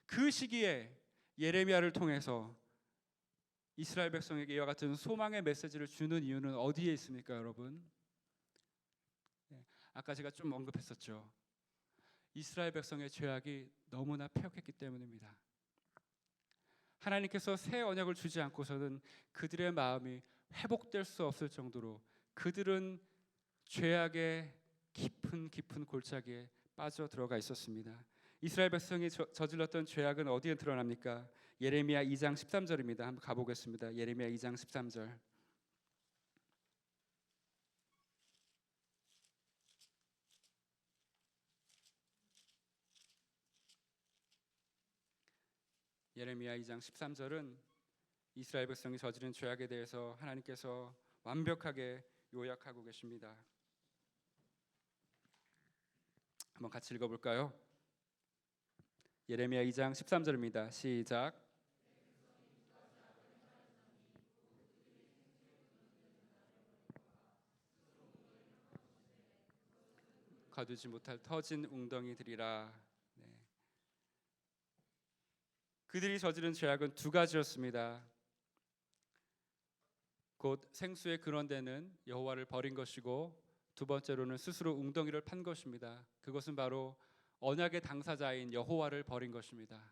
그 시기에 예레미야를 통해서 이스라엘 백성에게 이와 같은 소망의 메시지를 주는 이유는 어디에 있습니까, 여러분? 아까 제가 좀 언급했었죠. 이스라엘 백성의 죄악이 너무나 폐역했기 때문입니다. 하나님께서 새 언약을 주지 않고서는 그들의 마음이 회복될 수 없을 정도로 그들은 죄악의 깊은 골짜기에 빠져 들어가 있었습니다. 이스라엘 백성이 저질렀던 죄악은 어디에 드러납니까? 예레미야 2장 13절입니다. 한번 가보겠습니다. 예레미야 2장 13절. 예레미야 2장 13절은 이스라엘 백성이 저지른 죄악에 대해서 하나님께서 완벽하게 요약하고 계십니다. 한번 같이 읽어볼까요? 예레미야 2장 13절입니다. 시작. 거두지 못할 터진 웅덩이들이라. 네. 그들이 저지른 죄악은 두 가지였습니다. 곧 생수의 근원되는 여호와를 버린 것이고, 두 번째로는 스스로 웅덩이를 판 것입니다. 그것은 바로 언약의 당사자인 여호와를 버린 것입니다.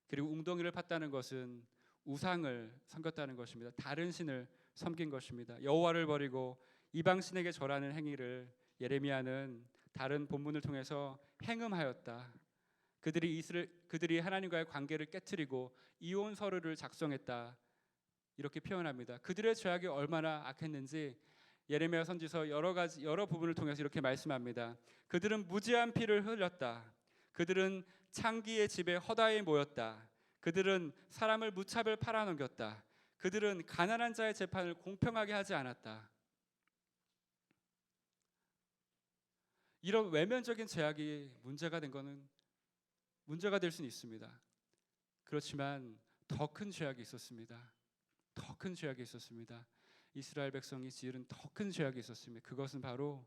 그리고 웅덩이를 팠다는 것은 우상을 섬겼다는 것입니다. 다른 신을 섬긴 것입니다. 여호와를 버리고 이방 신에게 절하는 행위를 예레미야는 다른 본문을 통해서 행음하였다. 그들이 하나님과의 관계를 깨트리고 이혼 서류를 작성했다. 이렇게 표현합니다. 그들의 죄악이 얼마나 악했는지 예레미야 선지서 여러 부분을 통해서 이렇게 말씀합니다. 그들은 무지한 피를 흘렸다. 그들은 창기의 집에 허다히 모였다. 그들은 사람을 무차별 팔아넘겼다. 그들은 가난한 자의 재판을 공평하게 하지 않았다. 이런 외면적인 죄악이 문제가 된 것은 문제가 될 수는 있습니다. 그렇지만 더 큰 죄악이 있었습니다. 더 큰 죄악이 있었습니다. 이스라엘 백성이 지은 더 큰 죄악이 있었습니다. 그것은 바로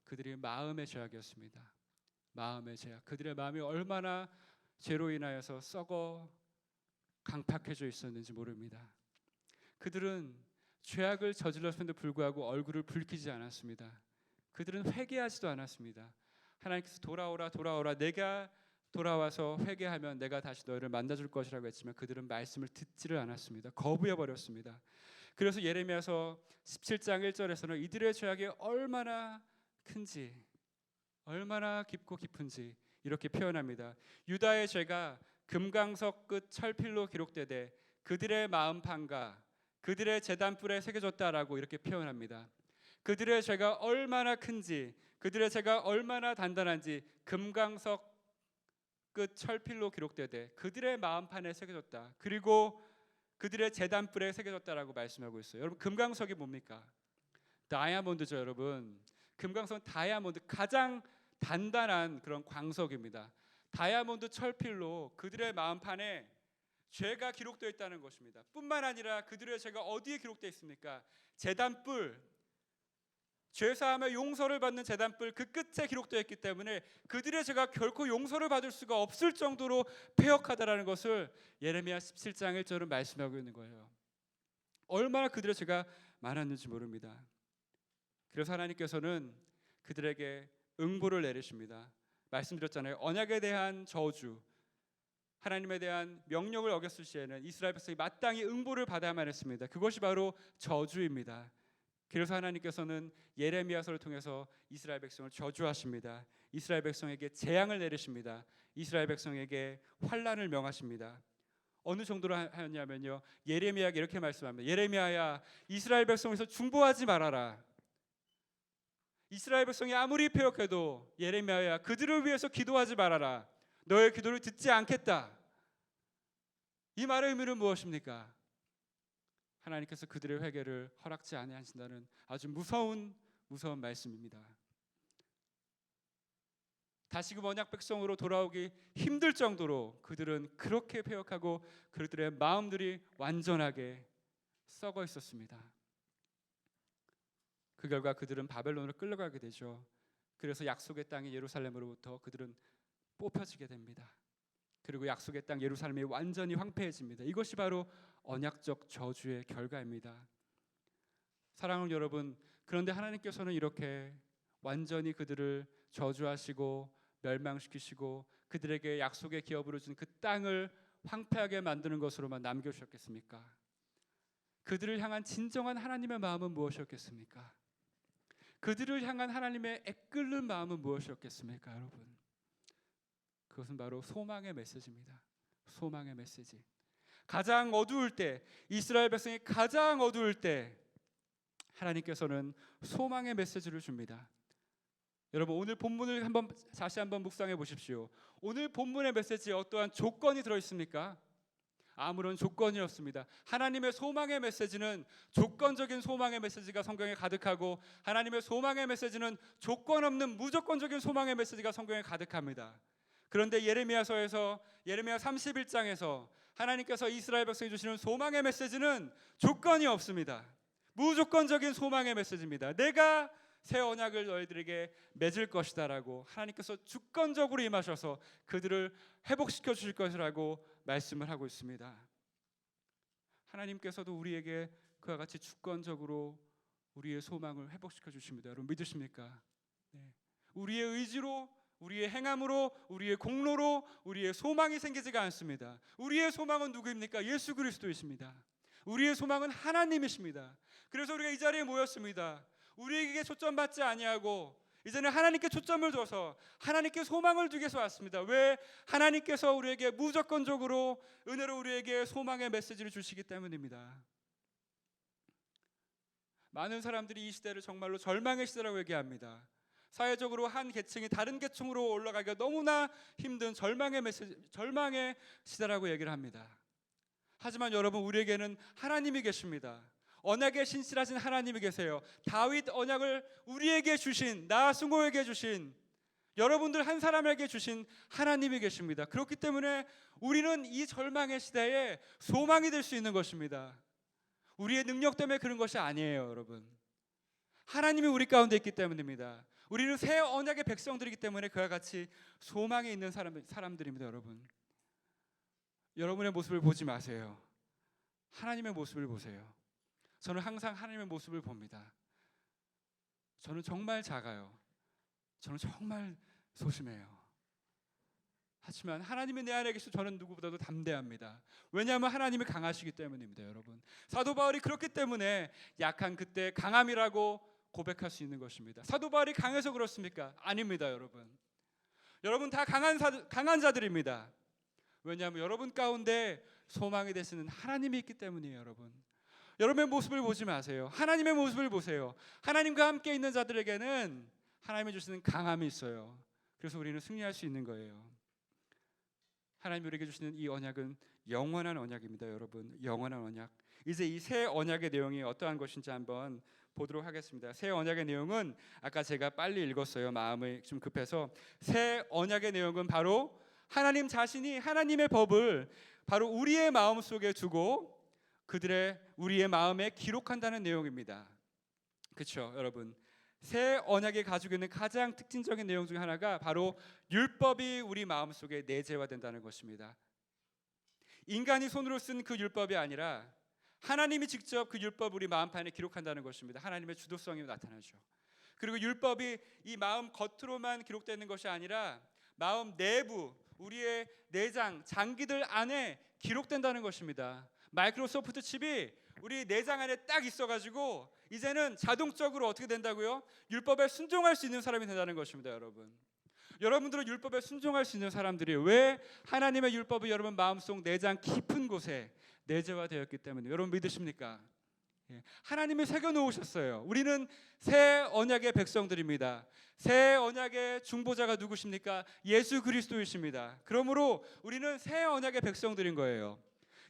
그들의 마음의 죄악이었습니다. 마음의 죄악. 그들의 마음이 얼마나 죄로 인하여서 썩어 강팍해져 있었는지 모릅니다. 그들은 죄악을 저질렀음에도 불구하고 얼굴을 붉히지 않았습니다. 그들은 회개하지도 않았습니다. 하나님께서 돌아오라 내가 돌아와서 회개하면 내가 다시 너희를 만나줄 것이라고 했지만 그들은 말씀을 듣지를 않았습니다. 거부해버렸습니다. 그래서 예레미야서 17장 1절에서는 이들의 죄악이 얼마나 큰지, 얼마나 깊고 깊은지 이렇게 표현합니다. 유다의 죄가 금강석 끝 철필로 기록되되 그들의 마음판과 그들의 제단뿔에 새겨졌다라고 이렇게 표현합니다. 그들의 죄가 얼마나 큰지, 그들의 죄가 얼마나 단단한지 금강석 끝 철필로 기록되되 그들의 마음판에 새겨졌다. 그리고 그들의 제단뿔에 새겨졌다라고 말씀하고 있어요. 여러분, 금강석이 뭡니까? 다이아몬드죠, 여러분. 금강석은 다이아몬드, 가장 단단한 그런 광석입니다. 다이아몬드 철필로 그들의 마음판에 죄가 기록되어 있다는 것입니다. 뿐만 아니라 그들의 죄가 어디에 기록되어 있습니까? 제단뿔, 죄사하며 용서를 받는 제단뿔 그 끝에 기록되어 있기 때문에 그들의 죄가 결코 용서를 받을 수가 없을 정도로 패역하다라는 것을 예레미야 17장 1절은 말씀하고 있는 거예요. 얼마나 그들의 죄가 많았는지 모릅니다. 그래서 하나님께서는 그들에게 응보를 내리십니다. 말씀드렸잖아요. 언약에 대한 저주, 하나님에 대한 명령을 어겼을 시에는 이스라엘 백성이 마땅히 응보를 받아야만 했습니다. 그것이 바로 저주입니다. 그래서 하나님께서는 예레미야서를 통해서 이스라엘 백성을 저주하십니다. 이스라엘 백성에게 재앙을 내리십니다. 이스라엘 백성에게 환난을 명하십니다. 어느 정도로 하였냐면요, 예레미야가 이렇게 말씀합니다. 예레미야야, 이스라엘 백성에서 중보하지 말아라. 이스라엘 백성이 아무리 패역해도 예레미야야, 그들을 위해서 기도하지 말아라. 너의 기도를 듣지 않겠다. 이 말의 의미는 무엇입니까? 하나님께서 그들의 회개를 허락지 아니하신다는 아주 무서운 말씀입니다. 다시금 언약 백성으로 돌아오기 힘들 정도로 그들은 그렇게 패역하고 그들의 마음들이 완전하게 썩어 있었습니다. 그 결과 그들은 바벨론으로 끌려가게 되죠. 그래서 약속의 땅이 예루살렘으로부터 그들은 뽑혀지게 됩니다. 그리고 약속의 땅 예루살렘이 완전히 황폐해집니다. 이것이 바로 언약적 저주의 결과입니다. 사랑하는 여러분, 그런데 하나님께서는 이렇게 완전히 그들을 저주하시고 멸망시키시고 그들에게 약속의 기업으로 준 그 땅을 황폐하게 만드는 것으로만 남겨주셨겠습니까? 그들을 향한 진정한 하나님의 마음은 무엇이었겠습니까? 그들을 향한 하나님의 애끓는 마음은 무엇이었겠습니까, 여러분? 그것은 바로 소망의 메시지입니다. 소망의 메시지. 가장 어두울 때, 이스라엘 백성이 가장 어두울 때 하나님께서는 소망의 메시지를 줍니다. 여러분, 오늘 본문을 다시 한번 묵상해 보십시오. 오늘 본문의 메시지에 어떠한 조건이 들어 있습니까? 아무런 조건이 없습니다. 하나님의 소망의 메시지는 조건적인 소망의 메시지가 성경에 가득하고, 하나님의 소망의 메시지는 조건 없는 무조건적인 소망의 메시지가 성경에 가득합니다. 그런데 예레미야서에서 예레미야 31장에서 하나님께서 이스라엘 백성에 주시는 소망의 메시지는 조건이 없습니다. 무조건적인 소망의 메시지입니다. 내가 새 언약을 너희들에게 맺을 것이다라고 하나님께서 주권적으로 임하셔서 그들을 회복시켜 주실 것이라고 말씀을 하고 있습니다. 하나님께서도 우리에게 그와 같이 주권적으로 우리의 소망을 회복시켜 주십니다. 여러분 믿으십니까? 네. 우리의 의지로, 우리의 행함으로, 우리의 공로로 우리의 소망이 생기지가 않습니다. 우리의 소망은 누구입니까? 예수 그리스도이십니다. 우리의 소망은 하나님이십니다. 그래서 우리가 이 자리에 모였습니다. 우리에게 초점받지 아니하고 이제는 하나님께 초점을 둬서 하나님께 소망을 두기 위해서 왔습니다. 왜? 하나님께서 우리에게 무조건적으로 은혜로 우리에게 소망의 메시지를 주시기 때문입니다. 많은 사람들이 이 시대를 정말로 절망의 시대라고 얘기합니다. 사회적으로 한 계층이 다른 계층으로 올라가기가 너무나 힘든 절망의 시대라고 얘기를 합니다. 하지만 여러분, 우리에게는 하나님이 계십니다. 언약에 신실하신 하나님이 계세요. 다윗 언약을 우리에게 주신, 나승호에게 주신, 여러분들 한 사람에게 주신 하나님이 계십니다. 그렇기 때문에 우리는 이 절망의 시대에 소망이 될 수 있는 것입니다. 우리의 능력 때문에 그런 것이 아니에요, 여러분. 하나님이 우리 가운데 있기 때문입니다. 우리는 새 언약의 백성들이기 때문에 그와 같이 소망이 있는 사람들입니다. 여러분, 여러분의 모습을 보지 마세요. 하나님의 모습을 보세요. 저는 항상 하나님의 모습을 봅니다. 저는 정말 작아요. 저는 정말 소심해요. 하지만 하나님이 내 안에 계시고 저는 누구보다도 담대합니다. 왜냐하면 하나님이 강하시기 때문입니다. 여러분, 사도 바울이 그렇기 때문에 약한 그때 강함이라고 고백할 수 있는 것입니다. 사도 바울이 강해서 그렇습니까? 아닙니다. 여러분 다 강한 자들입니다. 왜냐하면 여러분 가운데 소망이 되시는 하나님이 있기 때문이에요. 여러분의 모습을 보지 마세요. 하나님의 모습을 보세요. 하나님과 함께 있는 자들에게는 하나님이 주시는 강함이 있어요. 그래서 우리는 승리할 수 있는 거예요. 하나님이 우리에게 주시는 이 언약은 영원한 언약입니다. 여러분, 영원한 언약. 이제 이 새 언약의 내용이 어떠한 것인지 한번 보도록 하겠습니다. 새 언약의 내용은 아까 제가 빨리 읽었어요. 마음이 좀 급해서. 새 언약의 내용은 바로 하나님 자신이 하나님의 법을 바로 우리의 마음 속에 두고 우리의 마음에 기록한다는 내용입니다. 그렇죠, 여러분? 새 언약이 가지고 있는 가장 특징적인 내용 중 하나가 바로 율법이 우리 마음속에 내재화된다는 것입니다. 인간이 손으로 쓴 그 율법이 아니라 하나님이 직접 그 율법을 우리 마음판에 기록한다는 것입니다. 하나님의 주도성이 나타나죠. 그리고 율법이 이 마음 겉으로만 기록되는 것이 아니라 마음 내부, 우리의 내장, 장기들 안에 기록된다는 것입니다. 마이크로소프트 칩이 우리 내장 안에 딱 있어가지고 이제는 자동적으로 어떻게 된다고요? 율법에 순종할 수 있는 사람이 된다는 것입니다. 여러분들은 율법에 순종할 수 있는 사람들이 왜? 하나님의 율법이 여러분 마음속 내장 깊은 곳에 내재화되었기 때문에. 여러분 믿으십니까? 하나님이 새겨놓으셨어요. 우리는 새 언약의 백성들입니다. 새 언약의 중보자가 누구십니까? 예수 그리스도이십니다. 그러므로 우리는 새 언약의 백성들인 거예요.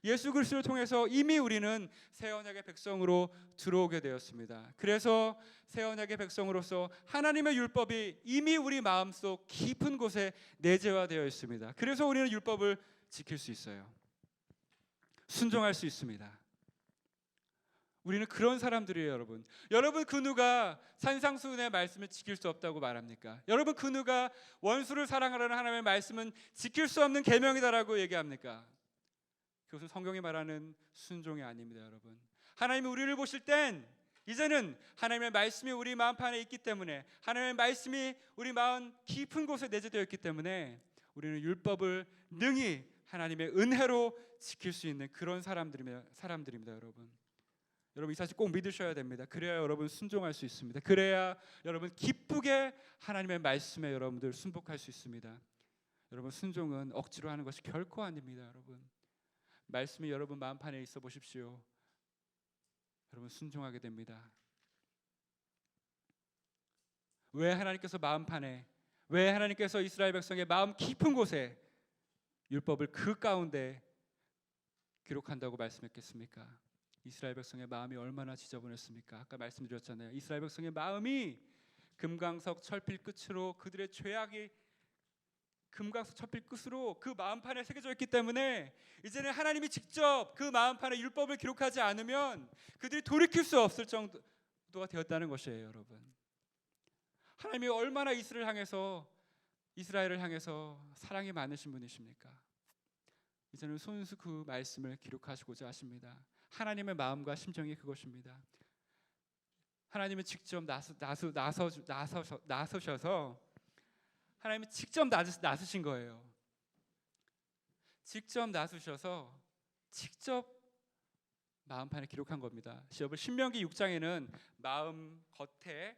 예수 그리스도를 통해서 이미 우리는 새 언약의 백성으로 들어오게 되었습니다. 그래서 새 언약의 백성으로서 하나님의 율법이 이미 우리 마음속 깊은 곳에 내재화되어 있습니다. 그래서 우리는 율법을 지킬 수 있어요. 순종할 수 있습니다. 우리는 그런 사람들이에요. 여러분 그 누가 산상수훈의 말씀을 지킬 수 없다고 말합니까? 여러분 그 누가 원수를 사랑하라는 하나님의 말씀은 지킬 수 없는 계명이다라고 얘기합니까? 그것은 성경이 말하는 순종이 아닙니다. 여러분, 하나님이 우리를 보실 땐 이제는 하나님의 말씀이 우리 마음판에 있기 때문에, 하나님의 말씀이 우리 마음 깊은 곳에 내재되어 있기 때문에 우리는 율법을 능히 하나님의 은혜로 지킬 수 있는 그런 사람들입니다. 여러분 이 사실 꼭 믿으셔야 됩니다. 그래야 여러분 순종할 수 있습니다. 그래야 여러분 기쁘게 하나님의 말씀에 여러분들 순복할 수 있습니다. 여러분, 순종은 억지로 하는 것이 결코 아닙니다. 말씀이 여러분 마음판에 있어 보십시오. 여러분 순종하게 됩니다. 왜 하나님께서 이스라엘 백성의 마음 깊은 곳에 율법을 그 가운데 기록한다고 말씀했겠습니까? 이스라엘 백성의 마음이 얼마나 지저분했습니까? 아까 말씀드렸잖아요. 이스라엘 백성의 마음이 금강석 철필 끝으로 그들의 죄악이 금강석 첩필 끝으로 그 마음판에 새겨져 있기 때문에 이제는 하나님이 직접 그 마음판에 율법을 기록하지 않으면 그들이 돌이킬 수 없을 정도가 되었다는 것이에요, 여러분. 하나님이 얼마나 이스라엘을 향해서 사랑이 많으신 분이십니까? 이제는 손수 그 말씀을 기록하시고자 하십니다. 하나님의 마음과 심정이 그것입니다. 하나님은 직접 나서셔서 하나님이 직접 나서신 거예요. 직접 나서셔서 직접 마음판에 기록한 겁니다. 여러분, 신명기 6장에는 마음 겉에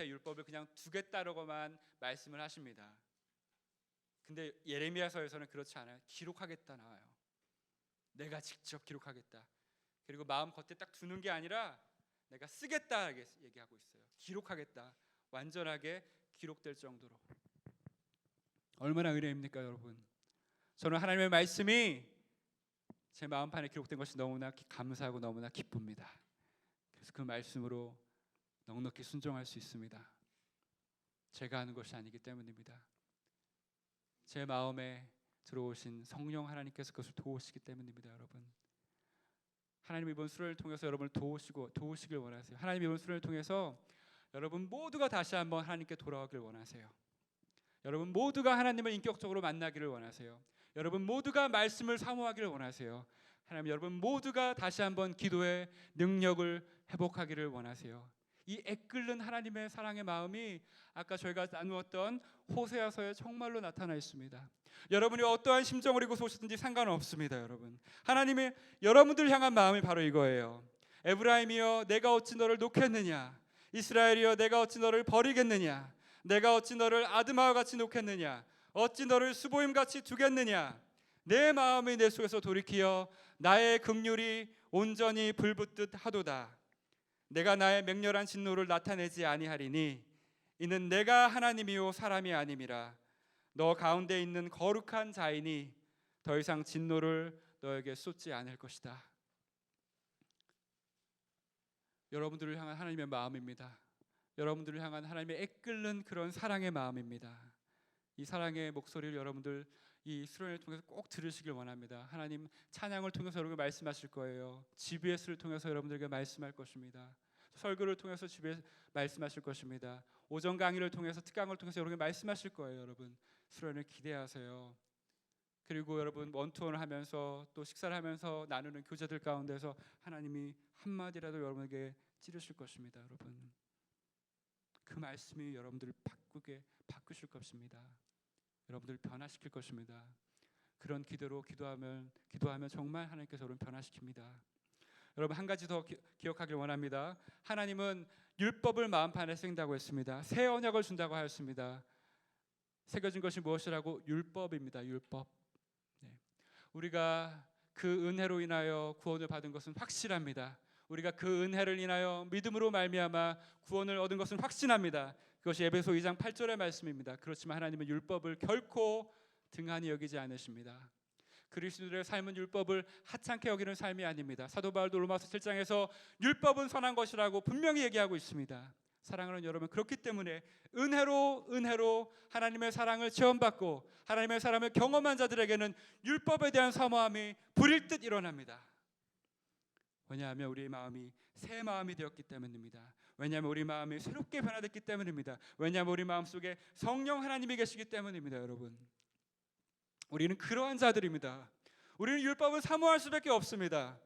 율법을 그냥 두겠다라고만 말씀을 하십니다. 근데 예레미야서에서는 그렇지 않아요. 기록하겠다 나와요. 내가 직접 기록하겠다. 그리고 마음 겉에 딱 두는 게 아니라 내가 쓰겠다 얘기하고 있어요. 기록하겠다. 완전하게 기록될 정도로. 얼마나 은혜입니까, 여러분? 저는 하나님의 말씀이 제 마음판에 기록된 것이 너무나 감사하고 너무나 기쁩니다. 그래서 그 말씀으로 넉넉히 순종할 수 있습니다. 제가 하는 것이 아니기 때문입니다. 제 마음에 들어오신 성령 하나님께서 그것을 도우시기 때문입니다, 여러분. 하나님 이번 수련을 통해서 여러분을 도우시길 원하세요. 하나님 이번 수련을 통해서 여러분 모두가 다시 한번 하나님께 돌아오길 원하세요. 여러분 모두가 하나님을 인격적으로 만나기를 원하세요. 여러분 모두가 말씀을 사모하기를 원하세요. 하나님, 여러분 모두가 다시 한번 기도의 능력을 회복하기를 원하세요. 이 애끓는 하나님의 사랑의 마음이 아까 저희가 나누었던 호세아서에 정말로 나타나 있습니다. 여러분이 어떠한 심정을 입고 오시든지 상관없습니다. 여러분, 하나님이 여러분들 향한 마음이 바로 이거예요. 에브라임이여 내가 어찌 너를 놓겠느냐, 이스라엘이여 내가 어찌 너를 버리겠느냐, 내가 어찌 너를 아드마와 같이 놓겠느냐, 어찌 너를 수보임같이 두겠느냐. 내 마음이 내 속에서 돌이키어 나의 긍휼이 온전히 불붙듯 하도다. 내가 나의 맹렬한 진노를 나타내지 아니하리니 이는 내가 하나님이요 사람이 아님이라. 너 가운데 있는 거룩한 자이니 더 이상 진노를 너에게 쏟지 않을 것이다. 여러분들을 향한 하나님의 마음입니다. 여러분들을 향한 하나님의 애끓는 그런 사랑의 마음입니다. 이 사랑의 목소리를 여러분들 이 수련을 통해서 꼭 들으시길 원합니다. 하나님 찬양을 통해서 여러분에게 말씀하실 거예요. GBS를 통해서 여러분들에게 말씀할 것입니다. 설교를 통해서 집에 말씀하실 것입니다. 오전 강의를 통해서 특강을 통해서 여러분에게 말씀하실 거예요. 여러분 수련을 기대하세요. 그리고 여러분 원투원을 하면서 또 식사를 하면서 나누는 교제들 가운데서 하나님이 한마디라도 여러분에게 찌르실 것입니다. 여러분 그 말씀이 여러분들을 바꾸실 것입니다. 여러분들을 변화시킬 것입니다. 그런 기도로 기도하면 정말 하나님께서 여러분 변화시킵니다. 여러분 한 가지 더 기억하길 원합니다. 하나님은 율법을 마음판에 쓰인다고 했습니다. 새 언약을 준다고 하였습니다. 새겨진 것이 무엇이라고? 율법입니다. 율법. 네. 우리가 그 은혜로 인하여 구원을 받은 것은 확실합니다. 우리가 그 은혜를 인하여 믿음으로 말미암아 구원을 얻은 것은 확신합니다. 그것이 에베소 2장 8절의 말씀입니다. 그렇지만 하나님은 율법을 결코 등한히 여기지 않으십니다. 그리스도의 삶은 율법을 하찮게 여기는 삶이 아닙니다. 사도 바울도 로마서 7장에서 율법은 선한 것이라고 분명히 얘기하고 있습니다. 사랑하는 여러분, 그렇기 때문에 은혜로 하나님의 사랑을 체험받고 하나님의 사랑을 경험한 자들에게는 율법에 대한 사모함이 불일 듯 일어납니다. 왜냐하면 우리의 마음이 새 마음이 되었기 때문입니다. 왜냐하면 우리 마음이 새롭게 변화됐기 때문입니다. 왜냐하면 우리 마음속에 성령 하나님이 계시기 때문입니다. 여러분 우리는 그러한 자들입니다. 우리는 율법을 사모할 수밖에 없습니다.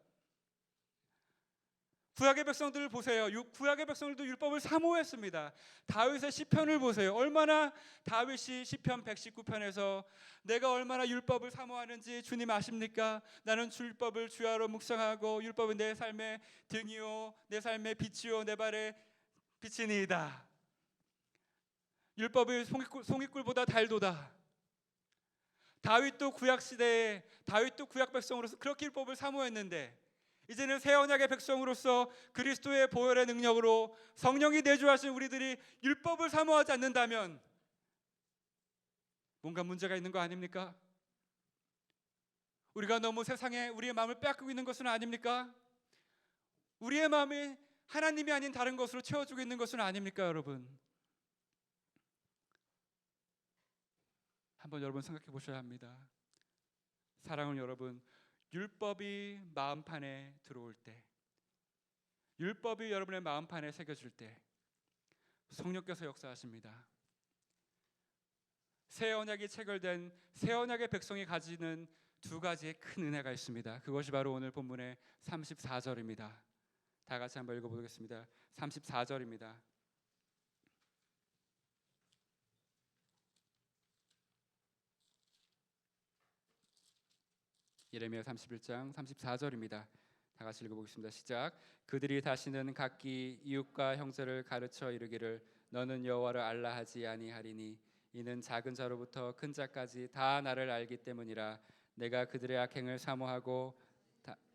구약의 백성들을 보세요. 구약의 백성들도 율법을 사모했습니다. 다윗의 시편을 보세요. 얼마나 다윗이 시편 119편에서 내가 얼마나 율법을 사모하는지 주님 아십니까? 나는 율법을 주야로 묵상하고 율법은 내 삶의 등이요 내 삶의 빛이요 내 발의 빛이니이다. 율법이 송이꿀보다 달도다. 다윗도 구약 시대에 다윗도 구약 백성으로서 그렇게 율법을 사모했는데 이제는 새 언약의 백성으로서 그리스도의 보혈의 능력으로 성령이 내주하신 우리들이 율법을 사모하지 않는다면 뭔가 문제가 있는 거 아닙니까? 우리가 너무 세상에 우리의 마음을 빼앗기고 있는 것은 아닙니까? 우리의 마음이 하나님이 아닌 다른 것으로 채워주고 있는 것은 아닙니까, 여러분? 한번 여러분 생각해 보셔야 합니다. 사랑하는 여러분, 율법이 마음판에 들어올 때, 율법이 여러분의 마음판에 새겨질 때 성령께서 역사하십니다. 새 언약이 체결된 새 언약의 백성이 가지는 두 가지의 큰 은혜가 있습니다. 그것이 바로 오늘 본문의 34절입니다. 다 같이 한번 읽어보겠습니다. 34절입니다. 예레미야 31장 34절입니다. 다 같이 읽어보겠습니다. 시작. 그들이 다시는 각기 이웃과 형제를 가르쳐 이르기를 너는 여호와를 알라 하지 아니하리니 이는 작은 자로부터 큰 자까지 다 나를 알기 때문이라. 내가 그들의 악행을 사모하고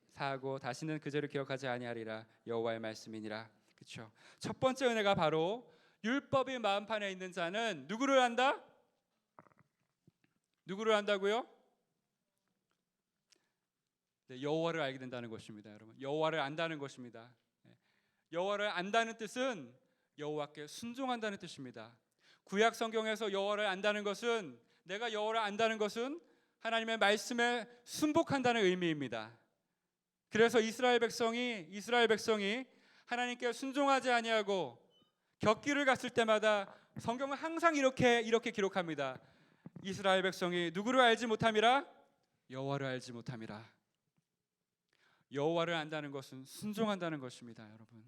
사하고 다시는 그 죄를 기억하지 아니하리라. 여호와의 말씀이니라. 그렇죠. 첫 번째 은혜가 바로 율법이 마음판에 있는 자는 누구를 안다? 누구를 안다고요? 네, 여호와를 알게 된다는 것입니다, 여러분. 여호와를 안다는 것입니다. 여호와를 안다는 뜻은 여호와께 순종한다는 뜻입니다. 구약 성경에서 여호와를 안다는 것은, 내가 여호와를 안다는 것은 하나님의 말씀에 순복한다는 의미입니다. 그래서 이스라엘 백성이 하나님께 순종하지 아니하고 격기를 갔을 때마다 성경은 항상 이렇게 기록합니다. 이스라엘 백성이 누구를 알지 못함이라? 여호와를 알지 못함이라. 여호와를 안다는 것은 순종한다는 것입니다, 여러분.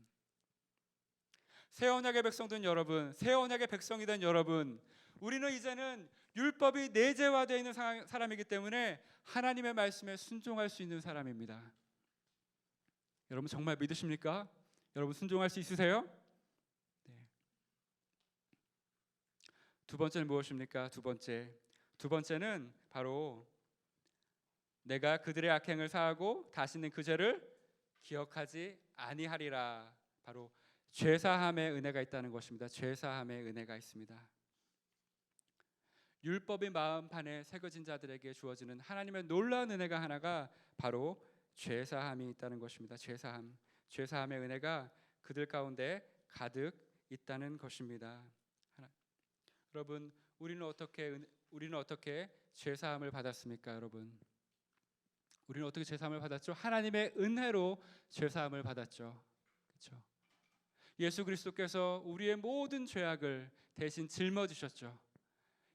새 언약의 백성된 여러분, 새 언약의 백성이 된 여러분, 우리는 이제는 율법이 내재화되어 있는 사람이기 때문에 하나님의 말씀에 순종할 수 있는 사람입니다. 여러분 정말 믿으십니까? 여러분 순종할 수 있으세요? 네. 두 번째는 무엇입니까? 두 번째는 바로 내가 그들의 악행을 사하고 다시는 그 죄를 기억하지 아니하리라. 바로 죄사함의 은혜가 있다는 것입니다. 죄사함의 은혜가 있습니다. 율법이 마음판에 새겨진 자들에게 주어지는 하나님의 놀라운 은혜가 하나가 바로 죄사함이 있다는 것입니다. 죄사함의 은혜가 그들 가운데 가득 있다는 것입니다. 여러분, 우리는 어떻게 죄사함을 받았습니까, 여러분? 우리는 어떻게 죄사함을 받았죠? 하나님의 은혜로 죄사함을 받았죠. 그렇죠? 예수 그리스도께서 우리의 모든 죄악을 대신 짊어지셨죠.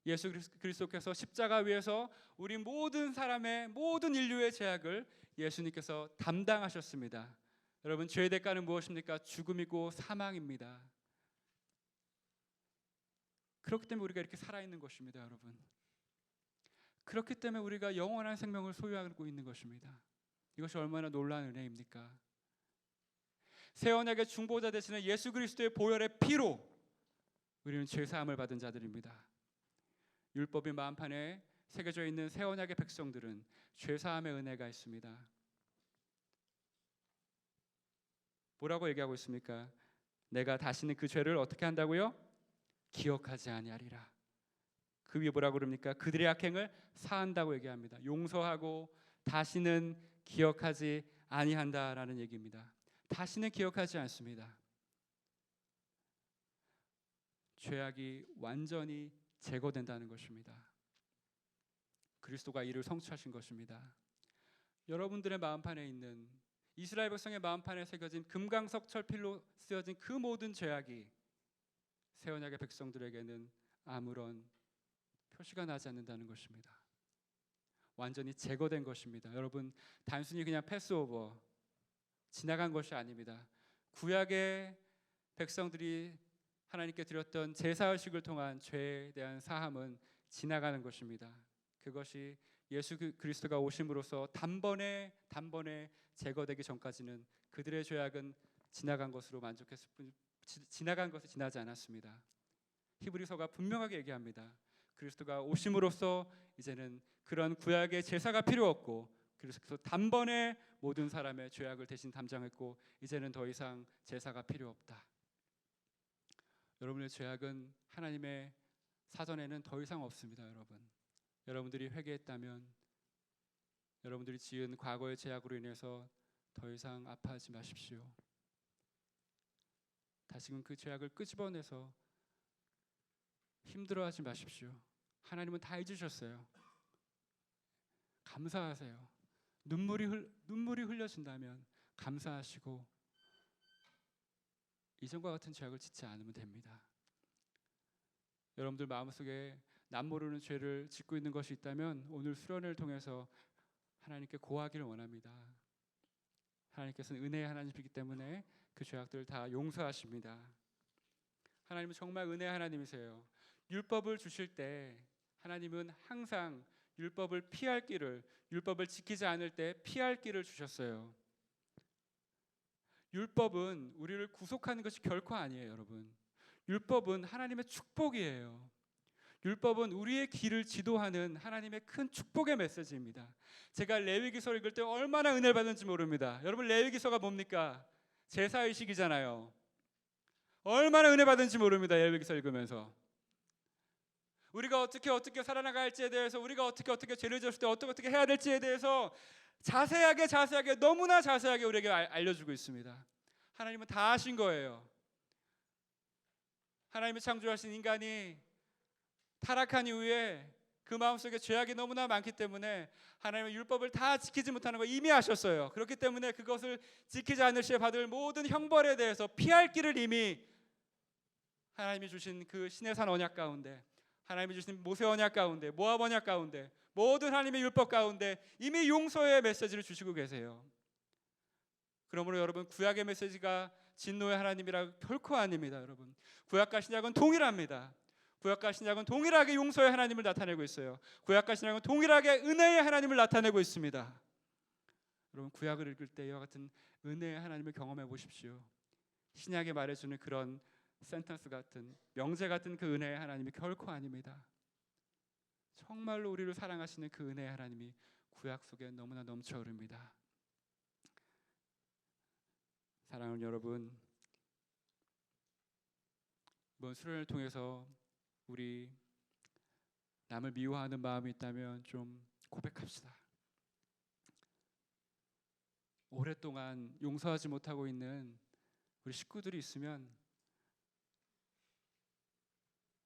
예수 그리스도께서 십자가 위에서 우리 모든 인류의 죄악을 예수님께서 담당하셨습니다. 여러분, 죄의 대가는 무엇입니까? 죽음이고 사망입니다. 그렇기 때문에 우리가 이렇게 살아있는 것입니다, 여러분. 그렇기 때문에 우리가 영원한 생명을 소유하고 있는 것입니다. 이것이 얼마나 놀라운 은혜입니까? 새 언약의 중보자 되시는 예수 그리스도의 보혈의 피로 우리는 죄사함을 받은 자들입니다. 율법이 마음판에 새겨져 있는 새 언약의 백성들은 죄사함의 은혜가 있습니다. 뭐라고 얘기하고 있습니까? 내가 다시는 그 죄를 어떻게 한다고요? 기억하지 아니하리라. 그 위에 뭐라고 그럽니까? 그들의 악행을 사한다고 얘기합니다. 용서하고 다시는 기억하지 아니한다라는 얘기입니다. 다시는 기억하지 않습니다. 죄악이 완전히 제거된다는 것입니다. 그리스도가 이를 성취하신 것입니다. 여러분들의 마음판에 있는, 이스라엘 백성의 마음판에 새겨진 금강석 철필로 쓰여진 그 모든 죄악이 새 언약의 백성들에게는 아무런 표시가 나지 않는다는 것입니다. 완전히 제거된 것입니다. 여러분, 단순히 그냥 패스오버, 지나간 것이 아닙니다. 구약의 백성들이 하나님께 드렸던 제사의식을 통한 죄에 대한 사함은 지나가는 것입니다. 그것이 예수 그리스도가 오심으로써 단번에 제거되기 전까지는 그들의 죄악은 지나간 것으로 만족했을 뿐, 지나간 것이 지나지 않았습니다. 히브리서가 분명하게 얘기합니다. 그리스도가 오심으로써 이제는 그런 구약의 제사가 필요 없고, 그래서 단번에 모든 사람의 죄악을 대신 담당했고, 이제는 더 이상 제사가 필요 없다. 여러분의 죄악은 하나님의 사전에는 더 이상 없습니다, 여러분. 여러분들이 회개했다면, 여러분들이 지은 과거의 죄악으로 인해서 더 이상 아파하지 마십시오. 다시금 그 죄악을 끄집어내서 힘들어하지 마십시오. 하나님은 다 잊으셨어요. 감사하세요. 눈물이 흘려진다면 감사하시고 이전과 같은 죄악을 짓지 않으면 됩니다. 여러분들 마음속에 남 모르는 죄를 짓고 있는 것이 있다면 오늘 수련회를 통해서 하나님께 고하기를 원합니다. 하나님께서는 은혜의 하나님이기 때문에 그 죄악들을 다 용서하십니다. 하나님은 정말 은혜의 하나님이세요. 율법을 주실 때 하나님은 항상 율법을 피할 길을, 율법을 지키지 않을 때 피할 길을 주셨어요. 율법은 우리를 구속하는 것이 결코 아니에요, 여러분. 율법은 하나님의 축복이에요. 율법은 우리의 길을 지도하는 하나님의 큰 축복의 메시지입니다. 제가 레위기서를 읽을 때 얼마나 은혜를 받는지 모릅니다. 여러분, 레위기서가 뭡니까? 제사의식이잖아요. 얼마나 은혜 받는지 모릅니다. 레위기서 읽으면서 우리가 어떻게 살아나갈지에 대해서, 우리가 어떻게 죄를 지었을 때 어떻게 해야 될지에 대해서 자세하게 너무나 자세하게 우리에게 알려주고 있습니다. 하나님은 다 아신 거예요. 하나님이 창조하신 인간이 타락한 이후에 그 마음속에 죄악이 너무나 많기 때문에 하나님의 율법을 다 지키지 못하는 걸 이미 아셨어요. 그렇기 때문에 그것을 지키지 않을 시에 받을 모든 형벌에 대해서 피할 길을 이미 하나님이 주신 그 시내산 언약 가운데, 하나님이 주신 모세 언약 가운데, 모압 언약 가운데, 모든 하나님의 율법 가운데 이미 용서의 메시지를 주시고 계세요. 그러므로 여러분, 구약의 메시지가 진노의 하나님이라 결코 아닙니다. 여러분, 구약과 신약은 동일합니다. 구약과 신약은 동일하게 용서의 하나님을 나타내고 있어요. 구약과 신약은 동일하게 은혜의 하나님을 나타내고 있습니다. 여러분, 구약을 읽을 때 이와 같은 은혜의 하나님을 경험해 보십시오. 신약이 말해주는 그런 센텐스 같은, 명제 같은 그 은혜의 하나님이 결코 아닙니다. 정말로 우리를 사랑하시는 그 은혜의 하나님이 구약 속에 너무나 넘쳐 흐릅니다. 사랑하는 여러분, 이번 수련을 통해서 우리 남을 미워하는 마음이 있다면 좀 고백합시다. 오랫동안 용서하지 못하고 있는 우리 식구들이 있으면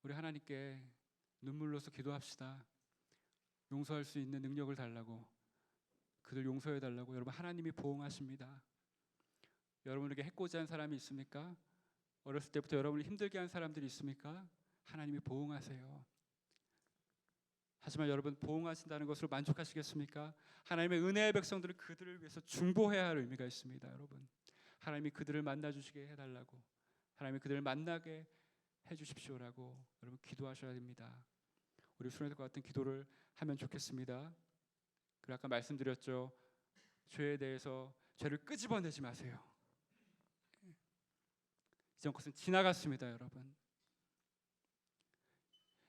우리 하나님께 눈물로서 기도합시다. 용서할 수 있는 능력을 달라고, 그들 용서해 달라고. 여러분, 하나님이 보응하십니다. 여러분에게 해코지한 사람이 있습니까? 어렸을 때부터 여러분을 힘들게 한 사람들이 있습니까? 하나님이 보응하세요. 하지만 여러분, 보응하신다는 것으로 만족하시겠습니까? 하나님의 은혜의 백성들은 그들을 위해서 중보해야 할 의미가 있습니다. 여러분, 하나님이 그들을 만나주시게 해달라고, 하나님이 그들을 만나게 해주십시오라고 여러분 기도하셔야 됩니다. 우리 수련회과 같은 기도를 하면 좋겠습니다. 그리고 아까 말씀드렸죠, 죄에 대해서 죄를 끄집어내지 마세요. 이전 것은 지나갔습니다. 여러분,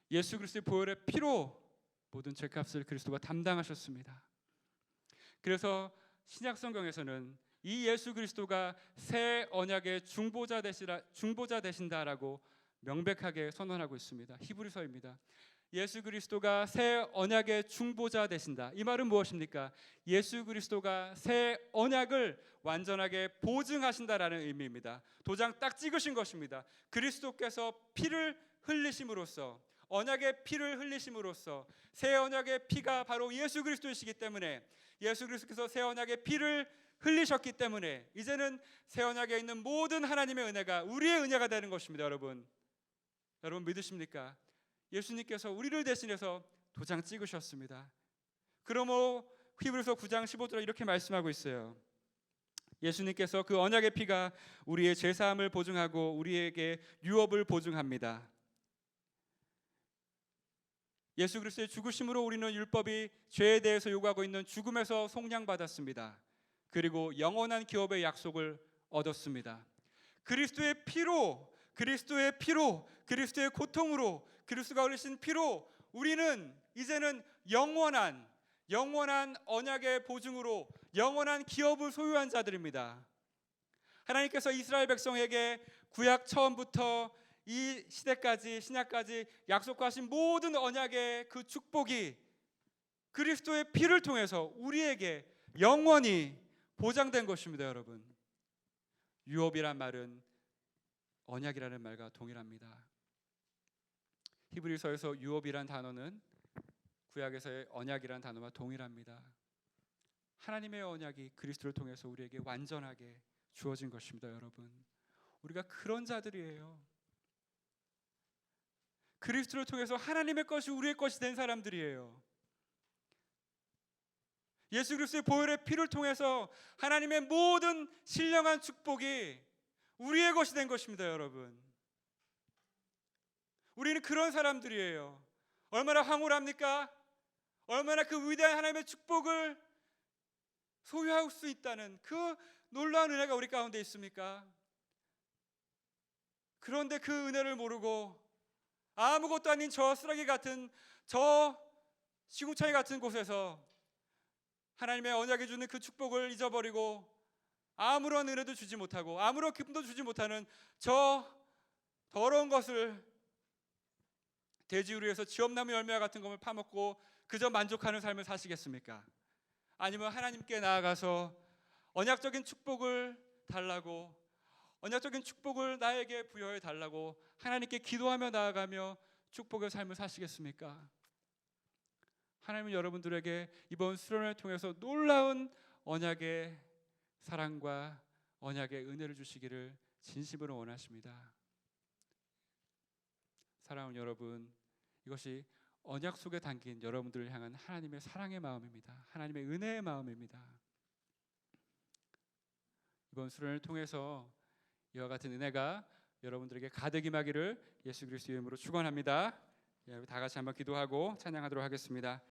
예수 그리스도의 보혈의 피로 모든 죄값을 그리스도가 담당하셨습니다. 그래서 신약 성경에서는 이 예수 그리스도가 새 언약의 중보자 되신다라고 명백하게 선언하고 있습니다. 히브리서입니다. 예수 그리스도가 새 언약의 중보자 되신다. 이 말은 무엇입니까? 예수 그리스도가 새 언약을 완전하게 보증하신다라는 의미입니다. 도장 딱 찍으신 것입니다. 그리스도께서 피를 흘리심으로써, 언약의 피를 흘리심으로써, 새 언약의 피가 바로 예수 그리스도이시기 때문에, 예수 그리스도께서 새 언약의 피를 흘리셨기 때문에 이제는 새 언약에 있는 모든 하나님의 은혜가 우리의 은혜가 되는 것입니다. 여러분 믿으십니까? 예수님께서 우리를 대신해서 도장 찍으셨습니다. 그러므로 히브리서 9장 15절에 이렇게 말씀하고 있어요. 예수님께서 그 언약의 피가 우리의 죄사함을 보증하고 우리에게 유업을 보증합니다. 예수 그리스도의 죽으심으로 우리는 율법이 죄에 대해서 요구하고 있는 죽음에서 속량받았습니다. 그리고 영원한 기업의 약속을 얻었습니다. 그리스도의 피로, 그리스도의 고통으로, 그리스도가 흘리신 피로 우리는 이제는 영원한 언약의 보증으로 영원한 기업을 소유한 자들입니다. 하나님께서 이스라엘 백성에게 구약 처음부터 이 시대까지, 신약까지 약속하신 모든 언약의 그 축복이 그리스도의 피를 통해서 우리에게 영원히 보장된 것입니다. 여러분, 유업이란 말은 언약이라는 말과 동일합니다. 히브리서에서 유업이란 단어는 구약에서의 언약이란 단어와 동일합니다. 하나님의 언약이 그리스도를 통해서 우리에게 완전하게 주어진 것입니다, 여러분. 우리가 그런 자들이에요. 그리스도를 통해서 하나님의 것이 우리의 것이 된 사람들이에요. 예수 그리스도의 보혈의 피를 통해서 하나님의 모든 신령한 축복이 우리의 것이 된 것입니다, 여러분. 우리는 그런 사람들이에요. 얼마나 황홀합니까? 얼마나 그 위대한 하나님의 축복을 소유할 수 있다는 그 놀라운 은혜가 우리 가운데 있습니까? 그런데 그 은혜를 모르고 아무것도 아닌 저 쓰레기 같은, 저 시궁창이 같은 곳에서 하나님의 언약이 주는 그 축복을 잊어버리고 아무런 은혜도 주지 못하고 아무런 기쁨도 주지 못하는 저 더러운 것을, 돼지우리에서 지엄나무 열매와 같은 것을 파먹고 그저 만족하는 삶을 사시겠습니까? 아니면 하나님께 나아가서 언약적인 축복을 달라고, 언약적인 축복을 나에게 부여해 달라고 하나님께 기도하며 나아가며 축복의 삶을 사시겠습니까? 하나님은 여러분들에게 이번 수련을 통해서 놀라운 언약의 사랑과 언약의 은혜를 주시기를 진심으로 원하십니다. 사랑하는 여러분, 이것이 언약 속에 담긴 여러분들을 향한 하나님의 사랑의 마음입니다. 하나님의 은혜의 마음입니다. 이번 수련을 통해서 이와 같은 은혜가 여러분들에게 가득 임하기를 예수 그리스도의 이름으로 축원합니다. 다 같이 한번 기도하고 찬양하도록 하겠습니다.